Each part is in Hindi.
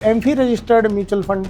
एमफी रजिस्टर्ड म्यूचुअल फंड,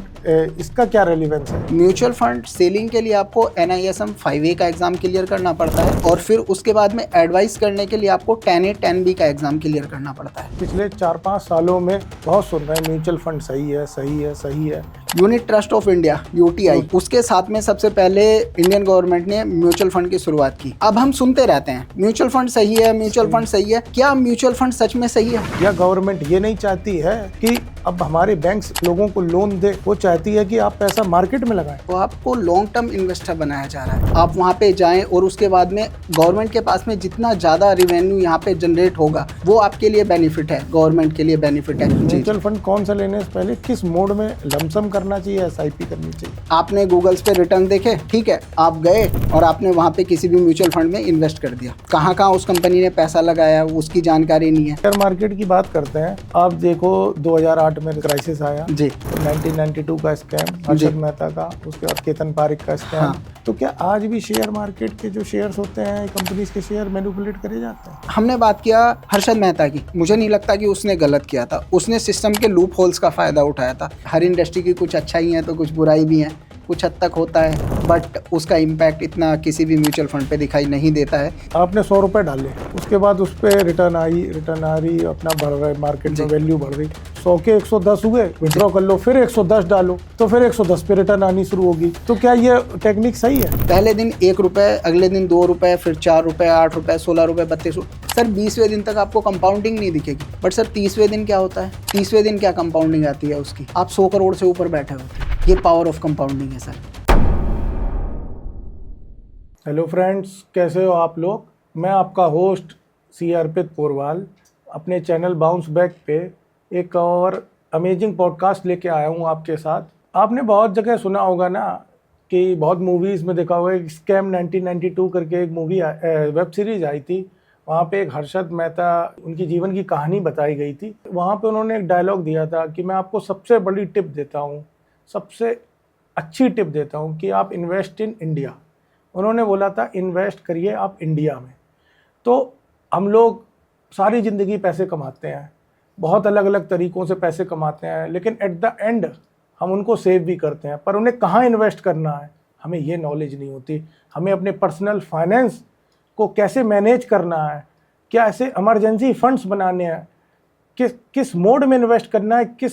इसका क्या रेलिवेंस है? म्यूचुअल फंड सेलिंग के लिए आपको NISM 5A का एग्जाम क्लियर करना पड़ता है और फिर उसके बाद में एडवाइस करने के लिए आपको 10A 10B का एग्जाम क्लियर करना पड़ता है। पिछले 4-5 सालों में बहुत सुन रहे हैं म्यूचुअल फंड सही है, सही है, सही है। Unit trust of India UTI, उसके साथ में सबसे पहले इंडियन गवर्नमेंट ने म्यूचुअल फंड की शुरुआत की। अब हम सुनते रहते हैं म्यूचुअल फंड सही है, म्यूचुअल फंड सही है। क्या म्यूचुअल फंड सच में सही है? या गवर्नमेंट ये नहीं चाहती है कि अब हमारे बैंक्स लोगों को लोन दे, वो चाहती है कि आप पैसा मार्केट में लगाएं। तो आपको लॉन्ग टर्म इन्वेस्टर बनाया जा रहा है। आप वहाँ पे जाएं और उसके बाद में गवर्नमेंट के पास में जितना ज़्यादा रिवेन्यू यहाँ पे जनरेट होगा वो आपके लिए बेनिफिट है, गवर्नमेंट के लिए बेनिफिट है। म्यूचुअल फंड कौन सा लेने से पहले किस मोड में लमसम करना चाहिए, SIP करनी चाहिए? आपने गूगल्स पे रिटर्न देखे, ठीक है, आप गए और आपने वहाँ पे किसी भी म्यूचुअल फंड में इन्वेस्ट कर दिया। कहाँ कहाँ उस कंपनी ने पैसा लगाया उसकी जानकारी नहीं है। शेयर मार्केट की बात करते हैं, आप देखो 2008 में क्राइसिस आया जी, 1992 का स्कैम, हर्षद मेहता का, उसके बाद केतन पारेख का स्कैम। हाँ। तो क्या आज भी शेयर मार्केट के जो शेयर्स होते हैं, कंपनीज के शेयर मैनिपुलेट करे जाते हैं? हमने बात किया हर्षद मेहता की, मुझे नहीं लगता कि उसने गलत किया था। उसने सिस्टम के लूप होल्स का फायदा उठाया था। हर इंडस्ट्री की कुछ अच्छाई है तो कुछ बुराई भी है, कुछ हद तक होता है, बट उसका इम्पैक्ट इतना किसी भी म्यूचुअल फंड पे दिखाई नहीं देता है। आपने 100 रुपए डाले, उसके बाद उस पर रिटर्न आ रही, अपना बढ़ रहा है, मार्केट में वैल्यू बढ़ रही, 100 के 110 हुए, विड्रॉ कर लो, फिर 110 डालो, तो फिर 110 पे रिटर्न आनी शुरू होगी। तो क्या ये टेक्निक सही है? पहले दिन 1 रुपए, अगले दिन 2 रुपए, फिर 4 रुपए, 8 रुपए, 16 रुपए, 32 रुपए। सर 20वें दिन तक आपको कंपाउंडिंग नहीं दिखेगी, बट सर 30वें दिन क्या होता है? 30वें दिन क्या कंपाउंडिंग आती है उसकी? आप 100 करोड़ से ऊपर बैठे होते हैं। ये पावर ऑफ कंपाउंडिंग है सर। हेलो फ्रेंड्स, कैसे हो आप लोग? मैं आपका होस्ट C अर्पित पोरवाल अपने चैनल बाउंस बैक पे एक और अमेजिंग पॉडकास्ट लेके आया हूँ आपके साथ। आपने बहुत जगह सुना होगा ना कि बहुत मूवीज़ में देखा होगा, स्कैम 1992 करके एक मूवी वेब सीरीज आई थी। वहाँ पे एक हर्षद मेहता, उनकी जीवन की कहानी बताई गई थी। वहाँ पे उन्होंने एक डायलॉग दिया था कि मैं आपको सबसे बड़ी टिप देता हूँ, सबसे अच्छी टिप देता हूँ कि आप इन्वेस्ट इन इंडिया। उन्होंने बोला था इन्वेस्ट करिए आप इंडिया में। तो हम लोग सारी ज़िंदगी पैसे कमाते हैं, बहुत अलग अलग तरीक़ों से पैसे कमाते हैं, लेकिन एट द एंड हम उनको सेव भी करते हैं, पर उन्हें कहाँ इन्वेस्ट करना है हमें ये नॉलेज नहीं होती। हमें अपने पर्सनल फाइनेंस को कैसे मैनेज करना है, क्या ऐसे इमरजेंसी फंड्स बनाने हैं, किस मोड में इन्वेस्ट करना है, किस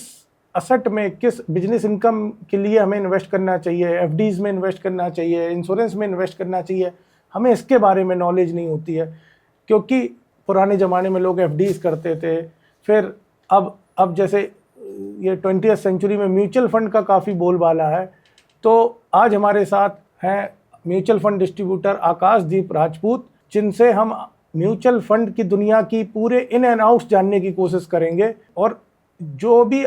असेट में, किस बिजनेस इनकम के लिए हमें इन्वेस्ट करना चाहिए, FDs में इन्वेस्ट करना चाहिए, इंश्योरेंस में इन्वेस्ट करना चाहिए, हमें इसके बारे में नॉलेज नहीं होती है। क्योंकि पुराने ज़माने में लोग FDs करते थे, फिर अब जैसे ये 20वीं सेंचुरी में म्यूचुअल फंड का काफ़ी बोलबाला है। तो आज हमारे साथ हैं म्यूचुअल फंड डिस्ट्रीब्यूटर आकाशदीप राजपूत, जिनसे हम म्यूचुअल फंड की दुनिया की पूरे इन एंड आउट्स जानने की कोशिश करेंगे और जो भी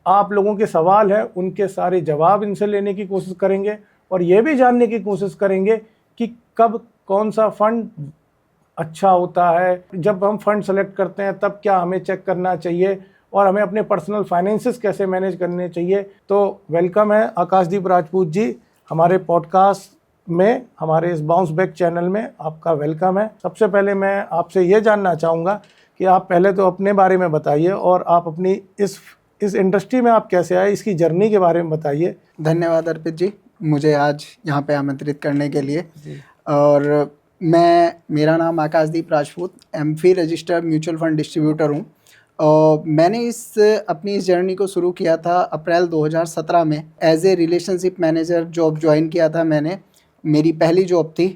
आप लोगों के सवाल हैं उनके सारे जवाब इनसे लेने की कोशिश करेंगे और ये भी जानने की कोशिश करेंगे कि कब कौन सा फंड अच्छा होता है। जब हम फंड सेलेक्ट करते हैं तब क्या हमें चेक करना चाहिए और हमें अपने पर्सनल फाइनेंसेस कैसे मैनेज करने चाहिए। तो वेलकम है आकाशदीप राजपूत जी हमारे पॉडकास्ट में, हमारे इस बाउंस बैक चैनल में आपका वेलकम है। सबसे पहले मैं आपसे ये जानना चाहूँगा कि आप पहले तो अपने बारे में बताइए और आप अपनी इस इंडस्ट्री में आप कैसे आए, इसकी जर्नी के बारे में बताइए। धन्यवाद अर्पित जी, मुझे आज यहाँ पे आमंत्रित करने के लिए। और मेरा नाम Akashdeep Rajput, MFI registered mutual fund distributor हूँ। और मैंने अपनी इस जर्नी को शुरू किया था अप्रैल 2017 में। As a relationship manager job join किया था मैंने, मेरी पहली जॉब थी।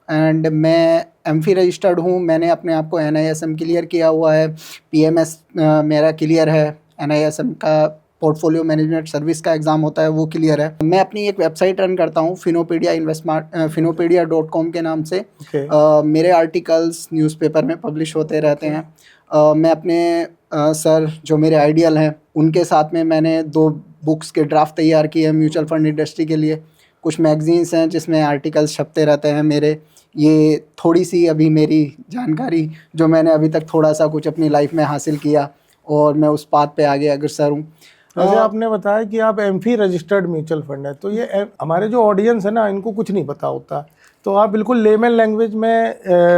एंड मैं MFI रजिस्टर्ड हूँ। मैंने अपने आप को NISM क्लियर किया हुआ है, PMS मेरा क्लियर है, NISM का पोर्टफोलियो मैनेजमेंट सर्विस का एग्ज़ाम होता है वो क्लियर है। मैं अपनी एक वेबसाइट रन करता हूँ Finopedia.com के नाम से। मेरे आर्टिकल्स न्यूज़पेपर में पब्लिश होते रहते हैं। मैं अपने सर जो मेरे आइडियल हैं उनके साथ में मैंने 2 बुक्स के ड्राफ्ट तैयार किए हैं म्यूचुअल फंड इंडस्ट्री के लिए। कुछ मैगजीन्स हैं जिसमें आर्टिकल्स छपते रहते हैं मेरे। ये थोड़ी सी अभी मेरी जानकारी जो मैंने अभी तक थोड़ा सा कुछ अपनी लाइफ में हासिल किया और मैं उस पाथ पे आगे अग्रसर हूँ। जैसे आपने बताया कि आप MFI रजिस्टर्ड म्यूचुअल फंड है, तो ये हमारे जो ऑडियंस है ना इनको कुछ नहीं पता होता, तो आप बिल्कुल लेमन लैंग्वेज में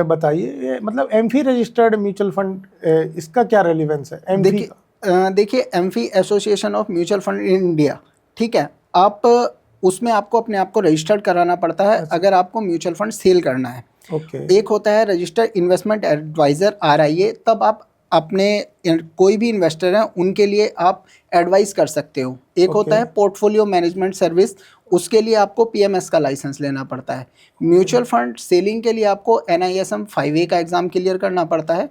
बताइए, मतलब MFI रजिस्टर्ड म्यूचुअल फंड इसका क्या रेलिवेंस है? देखिए देखिए AMFI association of mutual fund in India, ठीक है, आप उसमें आपको अपने आप को रजिस्टर्ड कराना पड़ता है अगर आपको म्यूचुअल फंड सेल करना है। ओके। एक होता है रजिस्टर्ड इन्वेस्टमेंट एडवाइजर RIA, तब आप अपने कोई भी इन्वेस्टर हैं उनके लिए आप एडवाइस कर सकते हो। एक होता है पोर्टफोलियो मैनेजमेंट सर्विस, उसके लिए आपको PMS का लाइसेंस लेना पड़ता है। म्यूचुअल फंड सेलिंग के लिए आपको NISM 5A का एग्ज़ाम क्लियर करना पड़ता है।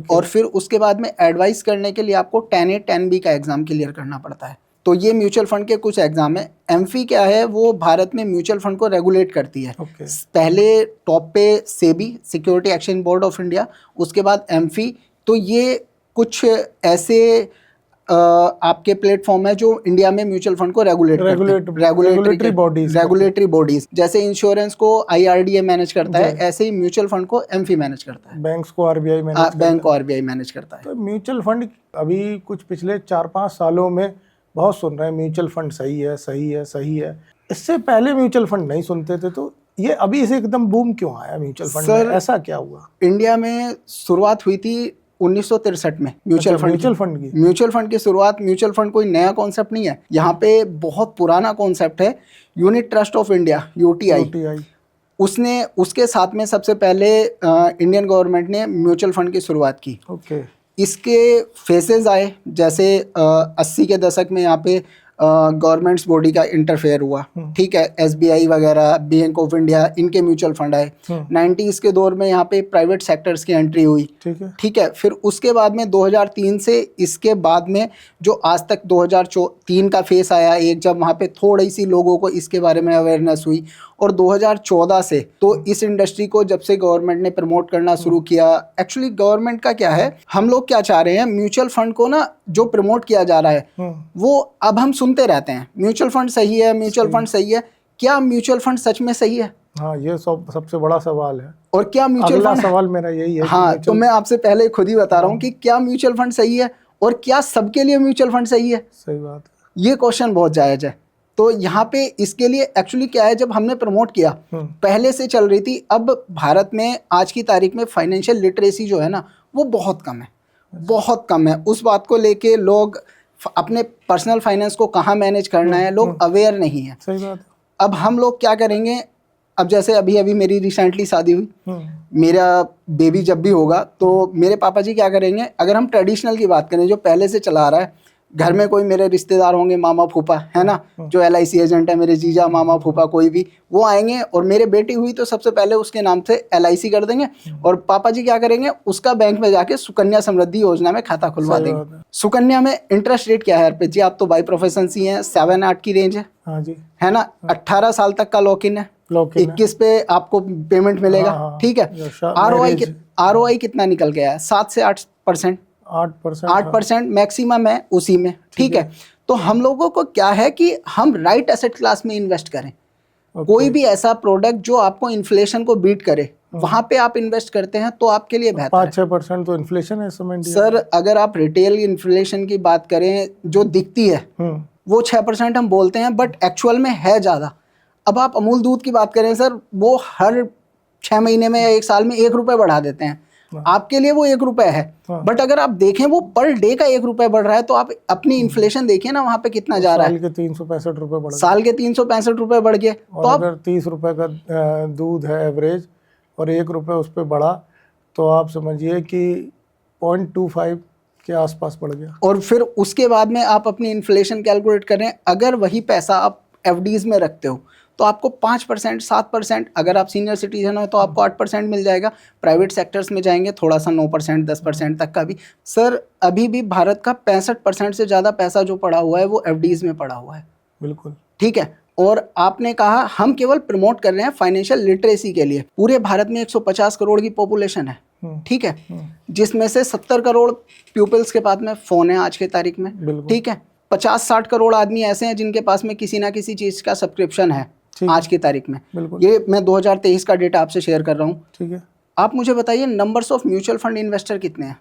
और फिर उसके बाद में एडवाइस करने के लिए आपको 10A 10B का एग्ज़ाम क्लियर करना पड़ता है। तो ये म्यूचुअल फंड के कुछ एग्जाम है। एमफी क्या है, वो भारत में म्यूचुअल फंड को रेगुलेट करती है। पहले टॉप पे SEBI, security exchange board of India, उसके बाद एमफी। तो ये कुछ ऐसे आपके प्लेटफॉर्म है जो इंडिया में म्यूचुअल फंड को रेगुलेटरी बॉडीज, जैसे इंश्योरेंस को IRDA मैनेज करता है, ऐसे ही म्यूचुअल फंड को एमफी मैनेज करता है। बैंक्स को RBI मैनेज करता है। तो म्यूचुअल फंड अभी कुछ पिछले 4-5 सालों में बहुत सुन रहे हैं, म्यूचुअल फंड सही है, सही है, सही है। इससे पहले म्यूचुअल फंड नहीं सुनते थे, तो ये अभी इसे एकदम बूम क्यों आया म्यूचुअल फंड में? ऐसा क्या हुआ? इंडिया में शुरुआत हुई थी 1963 में म्यूचुअल फंड की शुरुआत। म्यूचुअल फंड कोई नया कॉन्सेप्ट नहीं है, यहाँ पे बहुत पुराना कॉन्सेप्ट है। Unit trust of India, UTI, उसके साथ में सबसे पहले इंडियन गवर्नमेंट ने म्यूचुअल फंड की शुरुआत की। इसके फेसेस आए, जैसे 80 के दशक में यहाँ पे गवर्नमेंट्स बॉडी का इंटरफेयर हुआ, ठीक है, SBI वगैरह, बैंक ऑफ इंडिया, इनके म्यूचुअल फंड आए। 90s के दौर में यहाँ पे प्राइवेट सेक्टर्स की एंट्री हुई, ठीक है। फिर उसके बाद में 2003 से इसके बाद में जो आज तक 2003 का फेस आया एक, जब वहाँ पे थोड़ी सी लोगों को इसके बारे में अवेयरनेस हुई। और 2014 से तो इस इंडस्ट्री को जब से गवर्नमेंट ने प्रमोट करना शुरू किया, एक्चुअली गवर्नमेंट का क्या है, हम लोग क्या चाह रहे हैं, म्यूचुअल फंड को ना जो प्रमोट किया जा रहा है वो अब हम सुनते रहते हैं, म्यूचुअल फंड सही है, म्यूचुअल फंड सही है। क्या म्यूचुअल फंड सच में सही है? हाँ, ये सबसे बड़ा सवाल है। और क्या म्यूचुअल फंड, सवाल मेरा यही है। हाँ, तो मैं आपसे पहले खुद ही बता रहा हूँ कि क्या म्यूचुअल फंड सही है और क्या सबके लिए म्यूचुअल फंड सही है? सही बात है, ये क्वेश्चन बहुत जायज है। तो यहाँ पे इसके लिए एक्चुअली क्या है, जब हमने प्रमोट किया, पहले से चल रही थी, अब भारत में आज की तारीख में फाइनेंशियल लिटरेसी जो है ना, वो बहुत कम है, बहुत कम है। उस बात को लेके लोग अपने पर्सनल फाइनेंस को कहाँ मैनेज करना है, लोग अवेयर नहीं है। सही बात है। अब हम लोग क्या करेंगे, अब जैसे अभी मेरी रिसेंटली शादी हुई, मेरा बेबी जब भी होगा तो मेरे पापा जी क्या करेंगे, अगर हम ट्रेडिशनल की बात करें जो पहले से चला आ रहा है, घर में कोई मेरे रिश्तेदार होंगे, मामा फूफा है ना, जो LIC एजेंट है, मेरे जीजा, मामा फूफा, कोई भी, वो आएंगे और मेरे बेटी हुई तो सबसे पहले उसके नाम से LIC कर देंगे। और पापा जी क्या करेंगे, उसका बैंक में जाके सुकन्या समृद्धि योजना में खाता खुलवा देंगे। सुकन्या में इंटरेस्ट रेट क्या है यार जी, आप तो बाई प्रोफेशन सी हैं, 7-8 की रेंज है, हाँ जी, है ना, 18 साल तक का लॉक इन है, 21 पे आपको पेमेंट मिलेगा, ठीक है। ROI कितना निकल गया है, 7 से 8%, 8% मैक्सिमम है उसी में, ठीक है। तो हम लोगों को क्या है कि हम राइट एसेट क्लास में इन्वेस्ट करें। कोई भी ऐसा प्रोडक्ट जो आपको इन्फ्लेशन को बीट करे, वहां पे आप इन्वेस्ट करते हैं तो आपके लिए बेहतर है। 5-6% तो इन्फ्लेशन है सर। अगर आप रिटेल इन्फ्लेशन की बात करें, जो दिखती है वो 6% हम बोलते हैं, बट एक्चुअल में है ज़्यादा। अब आप अमूल दूध की बात करें सर, वो हर 6 महीने में या 1 साल में 1 रुपये बढ़ा देते हैं, आपके लिए वो 1 रुपये है, बट अगर आप देखें वो पर डे का 1 रुपये बढ़ रहा है, तो आप अपनी इन्फ्लेशन देखिए ना वहाँ पे कितना जा रहा है। साल के 365 रुपये बढ़ गए, साल के 365 रुपये बढ़ गए। तो अगर 30 रुपये का दूध है एवरेज और 1 रुपये उस पर बढ़ा, तो आप समझिए कि 0.25 के आसपास बढ़ गया। और फिर उसके बाद में आप अपनी इन्फ्लेशन कैलकुलेट करें, अगर वही पैसा आप FDs में रखते हो तो आपको 5%, 7%, अगर आप सीनियर सिटीजन हो तो आपको 8% मिल जाएगा। प्राइवेट सेक्टर्स में जाएंगे थोड़ा सा 9%, 10% तक का भी। सर अभी भी भारत का 65% से ज़्यादा पैसा जो पड़ा हुआ है वो FDs में पड़ा हुआ है। बिल्कुल, ठीक है। और आपने कहा हम केवल प्रमोट कर रहे हैं फाइनेंशियल लिटरेसी के लिए। पूरे भारत में 150 करोड़ की पॉपुलेशन है, ठीक है, जिसमें से 70 करोड़ पीपल्स के पास में फ़ोन है आज की तारीख में, ठीक है। 50-60 करोड़ आदमी ऐसे हैं जिनके पास में किसी ना किसी चीज़ का सब्सक्रिप्शन है आज की तारीख में। ये मैं 2023 का डेटा आपसे शेयर कर रहा हूँ, ठीक है। आप मुझे बताइए numbers of mutual fund investor कितने हैं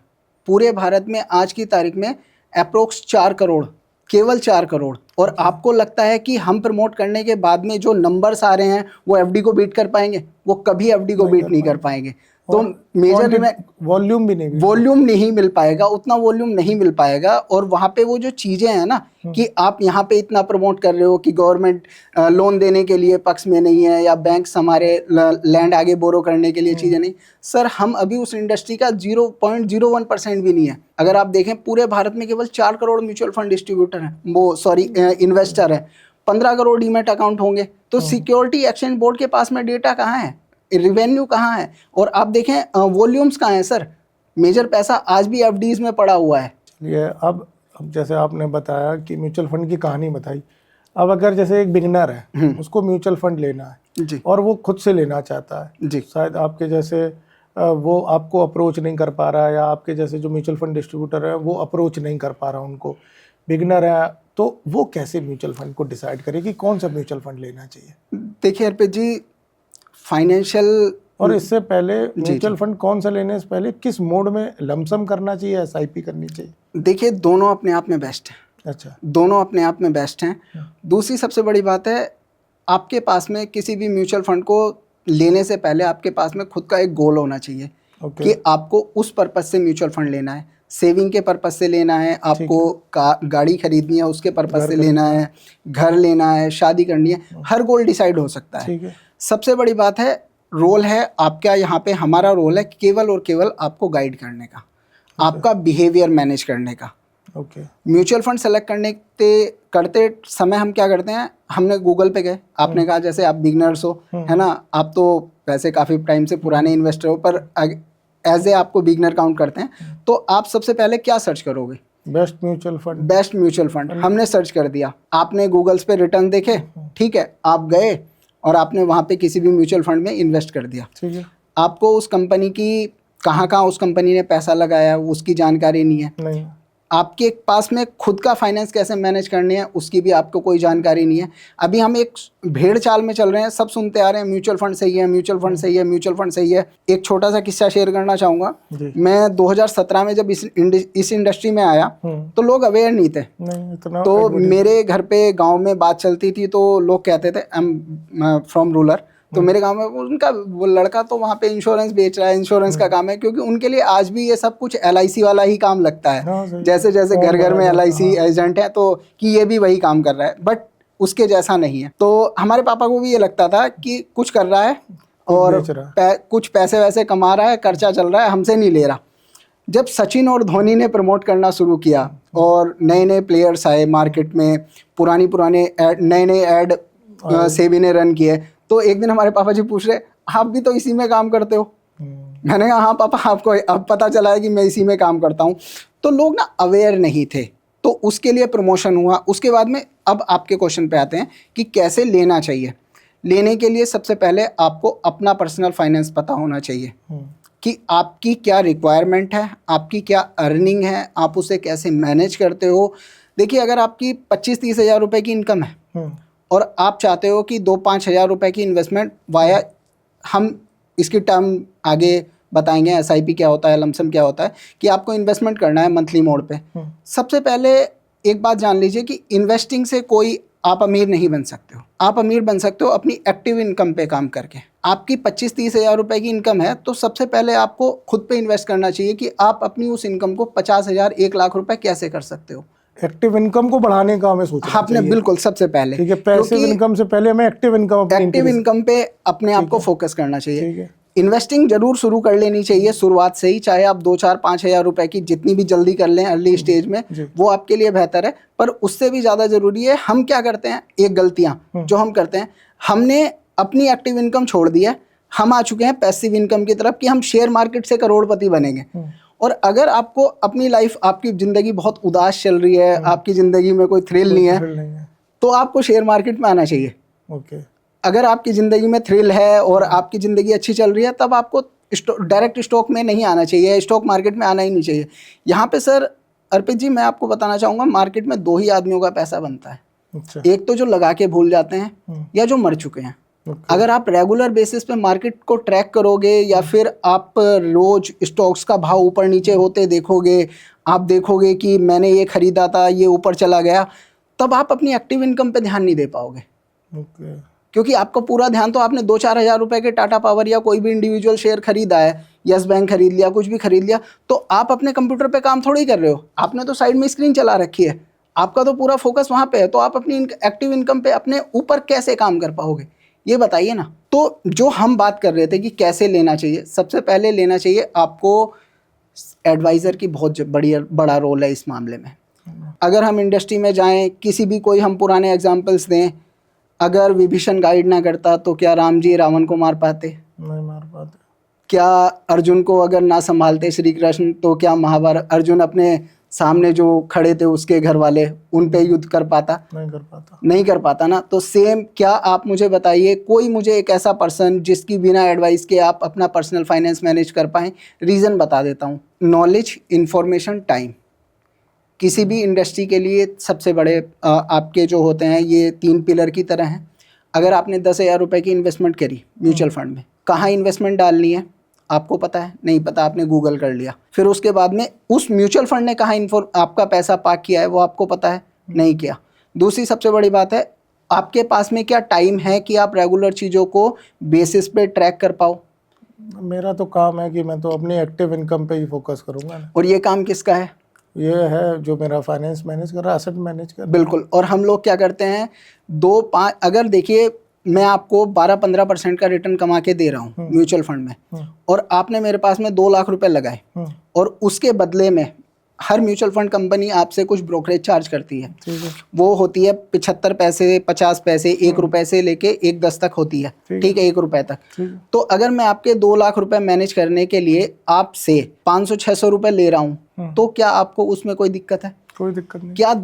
पूरे भारत में आज की तारीख में? अप्रोक्स 4 करोड़, केवल 4 करोड़। और आपको लगता है कि हम प्रमोट करने के बाद में जो नंबर्स आ रहे हैं वो FD को बीट कर पाएंगे? वो कभी FD को बीट नहीं कर पाएंगे। तो मेजर वॉल्यूम भी नहीं वॉल्यूम नहीं मिल पाएगा, उतना वॉल्यूम नहीं मिल पाएगा। और वहाँ पे वो जो चीज़ें हैं ना कि आप यहाँ पे इतना प्रमोट कर रहे हो कि गवर्नमेंट लोन देने के लिए पक्ष में नहीं है, या बैंक्स हमारे लैंड आगे बोरो करने के लिए चीज़ें नहीं। सर हम अभी उस इंडस्ट्री का 0.01% भी नहीं है। अगर आप देखें पूरे भारत में केवल 4 करोड़ म्यूचुअल फंड डिस्ट्रीब्यूटर हैं, वो सॉरी इन्वेस्टर हैं, 15 करोड़ डीमैट अकाउंट होंगे। तो सिक्योरिटी एक्सचेंज बोर्ड के पास में डेटा कहाँ है, रिवेन्यू कहाँ है, और आप देखें वॉल्यूम्स कहाँ हैं सर। मेजर पैसा आज भी एफडीज में पड़ा हुआ है। चलिए अब जैसे आपने बताया कि म्यूचुअल फंड की कहानी बताई, अब अगर जैसे एक बिगनर है उसको म्यूचुअल फंड लेना है जी और वो खुद से लेना चाहता है जी, शायद आपके जैसे वो आपको अप्रोच नहीं कर पा रहा है, या आपके जैसे जो म्यूचुअल फंड डिस्ट्रीब्यूटर है वो अप्रोच नहीं कर पा रहा उनको, बिगनर है, तो वो कैसे म्यूचुअल फंड को डिसाइड करे कि कौन सा म्यूचुअल फंड लेना चाहिए? देखिए अर्पित जी, फाइनेंशियल और इससे पहले म्यूचुअल फंड कौन सा लेने से पहले किस मोड में लमसम करना चाहिए, एसआईपी करनी चाहिए? देखिए दोनों अपने आप में बेस्ट हैं। अच्छा, दोनों अपने आप में बेस्ट हैं। दूसरी सबसे बड़ी बात है, आपके पास में किसी भी म्यूचुअल फंड को लेने से पहले आपके पास में खुद का एक गोल होना चाहिए कि आपको उस पर्पस से म्यूचुअल फंड लेना है। सेविंग के पर्पस से लेना है, आपको गाड़ी खरीदनी है उसके पर्पस से लेना है, घर लेना है, शादी करनी है, हर गोल डिसाइड हो सकता है। सबसे बड़ी बात है, रोल है आपका यहाँ पे, हमारा रोल है केवल और केवल आपको गाइड करने का, आपका बिहेवियर मैनेज करने का। म्यूचुअल फंड सेलेक्ट करते समय हम क्या करते हैं, हमने गूगल पे गए, आपने कहा जैसे आप बिगनर्स हो, है ना, आप तो वैसे काफ़ी टाइम से पुराने इन्वेस्टर हो, पर एज ए आपको बिगनर काउंट करते हैं, तो आप सबसे पहले क्या सर्च करोगे? Best mutual fund. Best mutual fund हमने सर्च कर दिया, आपने गूगल्स पे रिटर्न देखे, ठीक है, आप गए और आपने वहाँ पे किसी भी म्यूचुअल फंड में इन्वेस्ट कर दिया। ठीक है, आपको उस कंपनी की कहाँ उस कंपनी ने पैसा लगाया उसकी जानकारी नहीं है, नहीं। आपके पास में खुद का फाइनेंस कैसे मैनेज करनी है उसकी भी आपको कोई जानकारी नहीं है। अभी हम एक भेड़ चाल में चल रहे हैं, सब सुनते आ रहे हैं म्यूचुअल फंड सही है, म्यूचुअल फंड सही है, म्यूचुअल फंड सही है। एक छोटा सा किस्सा शेयर करना चाहूँगा। मैं 2017 में जब इस इंडस्ट्री में आया तो लोग अवेयर नहीं थे, तो मेरे घर पे गाँव में बात चलती थी, तो लोग कहते थे आई एम फ्रॉम रूरल, तो मेरे गांव में उनका वो लड़का तो वहाँ पे इंश्योरेंस बेच रहा है, इंश्योरेंस का काम है, क्योंकि उनके लिए आज भी ये सब कुछ LIC वाला ही काम लगता है। जैसे जैसे घर घर में LIC एजेंट है, तो कि ये भी वही काम कर रहा है, बट उसके जैसा नहीं है। तो हमारे पापा को भी ये लगता था कि कुछ कर रहा है और कुछ पैसे वैसे कमा रहा है, खर्चा चल रहा है, हमसे नहीं ले रहा। जब सचिन और धोनी ने प्रमोट करना शुरू किया और नए नए प्लेयर्स आए मार्केट में, पुराने नए ऐड सेबी ने रन किए, तो एक दिन हमारे पापा जी पूछ रहे, आप भी तो इसी में काम करते हो? मैंने कहा हाँ पापा, आपको अब पता चला है कि मैं इसी में काम करता हूँ। तो लोग ना अवेयर नहीं थे, तो उसके लिए प्रमोशन हुआ। उसके बाद में अब आपके क्वेश्चन पे आते हैं कि कैसे लेना चाहिए। लेने के लिए सबसे पहले आपको अपना पर्सनल फाइनेंस पता होना चाहिए कि आपकी क्या रिक्वायरमेंट है, आपकी क्या अर्निंग है, आप उसे कैसे मैनेज करते हो। देखिए अगर आपकी 25-30 हज़ार रुपये की इनकम है और आप चाहते हो कि 2-5 हज़ार रुपये की इन्वेस्टमेंट वाया, हम इसकी टर्म आगे बताएंगे, SIP क्या होता है, लमसम क्या होता है, कि आपको इन्वेस्टमेंट करना है मंथली मोड पे। सबसे पहले एक बात जान लीजिए कि इन्वेस्टिंग से कोई आप अमीर नहीं बन सकते हो। आप अमीर बन सकते हो अपनी एक्टिव इनकम पे काम करके। आपकी 25-30 हज़ार रुपये की इनकम है, तो सबसे पहले आपको खुद पे इन्वेस्ट करना चाहिए कि आप अपनी उस इनकम को 50 हज़ार 1 लाख रुपए कैसे कर सकते हो। एक्टिव इनकम को बढ़ाने का हमें सोचना आपने चाहिए। बिल्कुल सबसे पहले, ठीक है, पैसिव इनकम से पहले हमें एक्टिव इनकम पे अपने आप को फोकस करना चाहिए। इन्वेस्टिंग जरूर शुरू कर लेनी चाहिए शुरुआत से ही, चाहे आप 2-4-5 हज़ार रुपए की जितनी भी जल्दी कर लें अर्ली स्टेज में, वो आपके लिए बेहतर है। पर उससे भी ज़्यादा ज़रूरी है, हम क्या करते हैं, एक गलतियाँ जो हम करते हैं, हमने अपनी एक्टिव इनकम छोड़ दी है, हम आ चुके हैं पैसिव इनकम की तरफ कि हम शेयर मार्केट से करोड़पति बनेंगे। और अगर आपको अपनी लाइफ, आपकी ज़िंदगी बहुत उदास चल रही है, आपकी ज़िंदगी में कोई थ्रिल नहीं है, तो आपको शेयर मार्केट में आना चाहिए। अगर आपकी ज़िंदगी में थ्रिल है और आपकी ज़िंदगी अच्छी चल रही है, तब आपको डायरेक्ट स्टॉक में नहीं आना चाहिए, स्टॉक मार्केट में आना ही नहीं चाहिए। यहाँ पे सर अर्पित जी मैं आपको बताना चाहूँगा, मार्केट में 2 ही आदमियों का पैसा बनता है। एक तो जो लगा के भूल जाते हैं या जो मर चुके हैं। अगर आप रेगुलर बेसिस पे मार्केट को ट्रैक करोगे या फिर आप रोज स्टॉक्स का भाव ऊपर नीचे होते देखोगे, आप देखोगे कि मैंने ये खरीदा था, ये ऊपर चला गया, तब आप अपनी एक्टिव इनकम पे ध्यान नहीं दे पाओगे। क्योंकि आपका पूरा ध्यान तो आपने 2-4 हज़ार रुपए के टाटा पावर या कोई भी इंडिविजुअल शेयर खरीदा है यस बैंक खरीद लिया, कुछ भी खरीद लिया, तो आप अपने कंप्यूटर पे काम थोड़ी कर रहे हो, आपने तो साइड में स्क्रीन चला रखी है, आपका तो पूरा फोकस वहाँ पे है। तो आप अपनी एक्टिव इनकम पे अपने ऊपर कैसे काम कर पाओगे, ये बताइए ना। तो जो हम बात कर रहे थे कि कैसे लेना चाहिए, सबसे पहले लेना चाहिए आपको एडवाइज़र की बहुत बड़ा रोल है इस मामले में। अगर हम इंडस्ट्री में जाएं, किसी भी कोई हम पुराने एग्जांपल्स दें, अगर विभीषण गाइड ना करता तो क्या राम जी रावण को मार पाते? नहीं मार पाते। क्या अर्जुन को अगर ना संभालते श्री कृष्ण तो क्या महाभारत, अर्जुन अपने सामने जो खड़े थे उसके घर वाले, उन पे युद्ध कर पाता? नहीं कर पाता। नहीं कर पाता ना। तो सेम, क्या आप मुझे बताइए कोई मुझे एक ऐसा पर्सन जिसकी बिना एडवाइस के आप अपना पर्सनल फाइनेंस मैनेज कर पाएँ? रीज़न बता देता हूँ, नॉलेज, इंफॉर्मेशन, टाइम। किसी भी इंडस्ट्री के लिए सबसे बड़े आपके जो होते हैं ये 3 पिलर की तरह हैं। अगर आपने 10,000 रुपये की इन्वेस्टमेंट करी म्यूचुअल फंड में, कहाँ इन्वेस्टमेंट डालनी है आपको पता है? नहीं पता, आपने गूगल कर लिया। फिर उसके बाद में उस म्यूचुअल फंड ने कहाँ आपका पैसा पार्क किया है वो आपको पता है? नहीं किया। दूसरी सबसे बड़ी बात है, आपके पास में क्या टाइम है कि आप रेगुलर चीज़ों को बेसिस पे ट्रैक कर पाओ? मेरा तो काम है कि मैं तो अपनी एक्टिव इनकम पे ही फोकस करूंगा ना। और ये काम किसका है? ये है जो मेरा फाइनेंस मैनेज कर रहा है, एसेट मैनेज कर रहा है। बिल्कुल। और हम लोग क्या करते हैं, 2-5, अगर देखिए मैं आपको 12-15% का रिटर्न कमा के दे रहा हूँ म्यूचुअल फंड में, और आपने मेरे पास में 2 लाख रुपए लगाए, और उसके बदले में हर म्यूचुअल फंड कंपनी आपसे कुछ ब्रोकरेज चार्ज करती है। वो होती है 75 पैसे, 50 पैसे, 1 रुपए से लेके 1.10 तक होती है, ठीक है, 1 रुपए तक। तो अगर मैं आपके 2 लाख रुपए मैनेज करने के लिए आपसे 500-600 रुपए ले रहा हूँ, तो क्या आपको उसमें कोई दिक्कत है? कोई दिक्कत नहीं। क्या